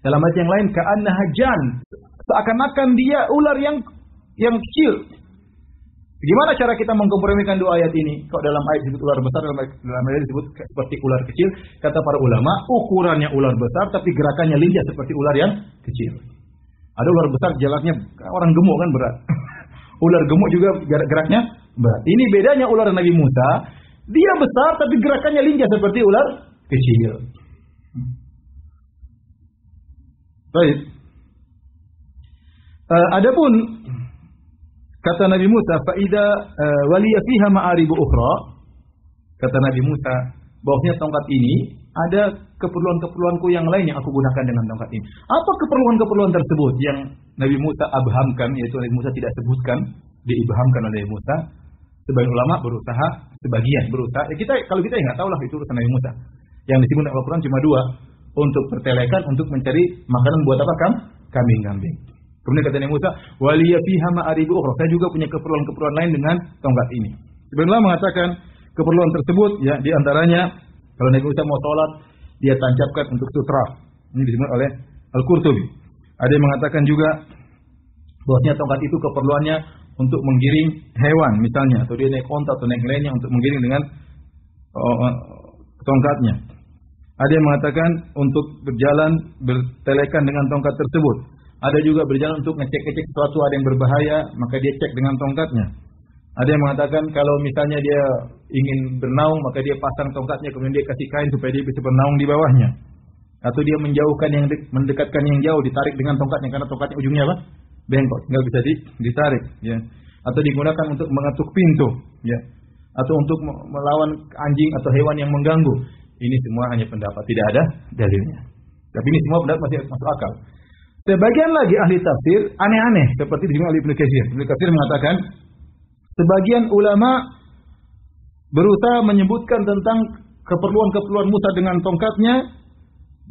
Dalam ayat yang lain, ka'annaha jan, seakan-akan dia ular yang kecil. Gimana cara kita mengkompromikan dua ayat ini? Kalau dalam ayat disebut ular besar, dalam ayat disebut seperti ular kecil. Kata para ulama, ukurannya ular besar, tapi gerakannya lincah seperti ular yang kecil. Ada ular besar, jalannya orang gemuk kan berat. Ular gemuk juga geraknya berat. Ini bedanya ular Nabi Musa. Dia besar, tapi gerakannya lincah seperti ular kecil. Baik. Adapun kata Nabi Musa, faida waliya fiha ma'aribu ukhra. Kata Nabi Musa, bahwasanya tongkat ini ada keperluan-keperluanku yang lain yang aku gunakan dengan tongkat ini. Apa keperluan-keperluan tersebut yang Nabi Musa abhamkan, yaitu Nabi Musa tidak sebutkan, diibhamkan oleh Nabi Musa. Sebagian ulama sebagian berusaha. Kalau kita nggak tahu lah itu urusan Nabi Musa. Yang disebut dalam Al-Quran cuma dua, untuk pertelekan, untuk mencari makanan buat apa? Kambing-kambing. Kemudian kata Nabi Musa, waliya fiha ma'aribu ukhra. Saya juga punya keperluan-keperluan lain dengan tongkat ini. Sebagian ulama mengatakan keperluan tersebut ya di antaranya kalau Nabi Musa mau sholat, dia tancapkan untuk sutra. Ini disebut oleh Al-Qurtubi. Ada yang mengatakan juga bahwasanya tongkat itu keperluannya untuk menggiring hewan misalnya, atau dia naik onta atau naik lainnya untuk menggiring dengan tongkatnya. Ada yang mengatakan untuk berjalan bertelekan dengan tongkat tersebut. Ada juga berjalan untuk ngecek-ngecek sesuatu ada yang berbahaya, maka dia cek dengan tongkatnya. Ada yang mengatakan kalau misalnya dia ingin bernaung, maka dia pasang tongkatnya, kemudian dia kasih kain supaya dia bisa bernaung di bawahnya. Atau dia menjauhkan mendekatkan yang jauh, ditarik dengan tongkatnya, karena tongkatnya ujungnya apa? Bengkok, tinggal bisa ditarik. Ya. Atau digunakan untuk mengetuk pintu. Ya. Atau untuk melawan anjing atau hewan yang mengganggu. Ini semua hanya pendapat, tidak ada dalilnya. Tapi ini semua pendapat masih masuk akal. Sebagian lagi ahli tafsir aneh-aneh, seperti di sini Ibnu Katsir. Ibnu Katsir mengatakan sebagian ulama berusaha menyebutkan tentang keperluan-keperluan Musa dengan tongkatnya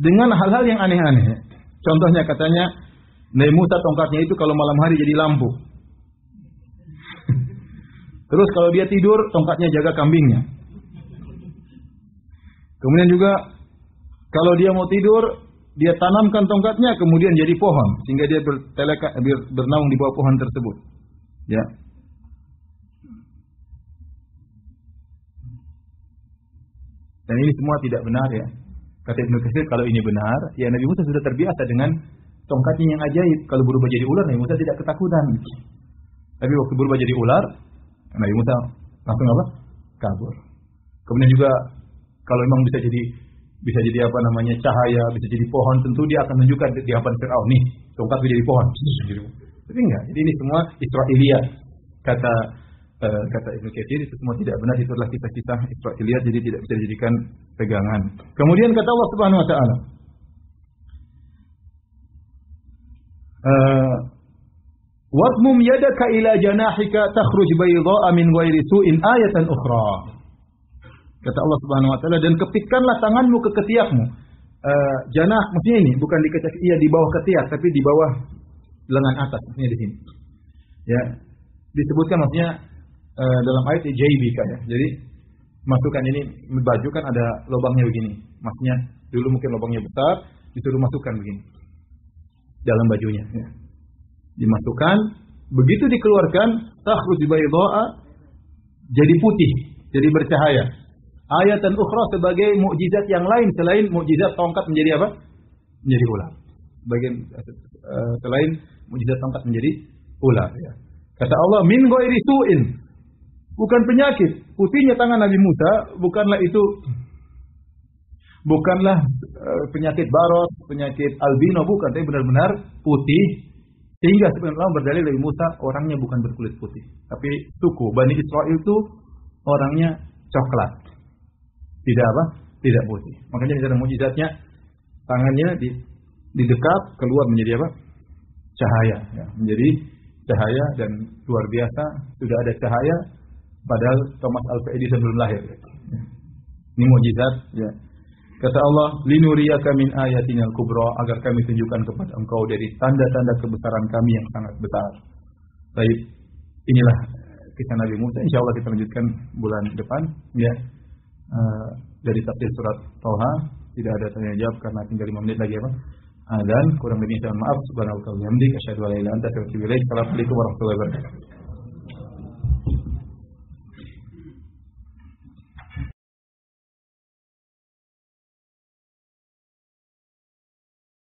dengan hal-hal yang aneh-aneh. Contohnya katanya, Nabi Musa tongkatnya itu kalau malam hari jadi lampu. Terus kalau dia tidur, tongkatnya jaga kambingnya. Kemudian juga kalau dia mau tidur, dia tanamkan tongkatnya kemudian jadi pohon sehingga dia bernaung di bawah pohon tersebut. Ya. Dan ini semua tidak benar ya. Kata Ibnu Katsir, kalau ini benar, ya Nabi Musa sudah terbiasa dengan tongkatnya yang ajaib. Kalau berubah jadi ular, Nabi Musa tidak ketakutan. Tapi waktu berubah jadi ular, Nabi Musa langsung apa? Kabur. Kemudian juga kalau memang bisa jadi apa namanya cahaya, bisa jadi pohon, tentu dia akan menunjukkan di hadapan Firaun, nih tongkat jadi pohon. Tapi enggak. Jadi ini semua Israiliyat. Kata Kata Ibnu Katsir itu semua tidak benar, itu adalah kisah-kisah Israiliyat, jadi tidak bisa dijadikan pegangan. Kemudian kata Allah Subhanahu wa taala, "Wadmum yadaka ila janahika takhruj baydha'a min ghairi su'in ayatan ukhra." Kata Allah Subhanahu wa taala, dan kepitkanlah tanganmu ke ketiakmu. Janah maksudnya ini bukan di ketiak, iya di bawah ketiak, tapi di bawah lengan atas, maksudnya di sini. Ya, disebutkan maksudnya dalam ayat jaybika ya. Jadi masukkan ini baju kan ada lubangnya begini. Maksudnya dulu mungkin lubangnya besar, disuruh masukkan begini dalam bajunya. Ya. Dimasukkan, begitu dikeluarkan, takhruj baydha'a, jadi putih, jadi bercahaya. Ayatan ukhra sebagai mukjizat yang lain selain mukjizat tongkat menjadi apa? Menjadi ular. Bagian selain mukjizat tongkat menjadi ular ya. Kata Allah, min ghairi su'in. Bukan penyakit. Putihnya tangan Nabi Musa bukanlah penyakit baros, penyakit albino, bukan, tapi benar-benar putih. Sehingga sebenarnya Allah berdalil Nabi Musa orangnya bukan berkulit putih, tapi suku Bani Israel itu orangnya coklat. Tidak putih. Makanya di dalam mukjizatnya tangannya didekap keluar menjadi apa? Cahaya ya. Menjadi cahaya dan luar biasa, sudah ada cahaya padahal Thomas Alva Edison belum lahir. Ini mukjizat ya. Kata Allah, linuriyaka min ayatinal kubra, agar kami tunjukkan kepada engkau dari tanda-tanda kebesaran kami yang sangat besar. Baik, inilah kisah Nabi Musa. Insyaallah kita lanjutkan bulan depan ya. Dari tafsir surat Thaha tidak ada tanya jawab karena tinggal 5 menit lagi apa? Dan kurang lebihnya mohon maaf. Subhanallah wa bihamdihi asyhadu an la ilaha illa anta astaghfiruka wa atubu ilaik. Assalamualaikum warahmatullahi wabarakatuh.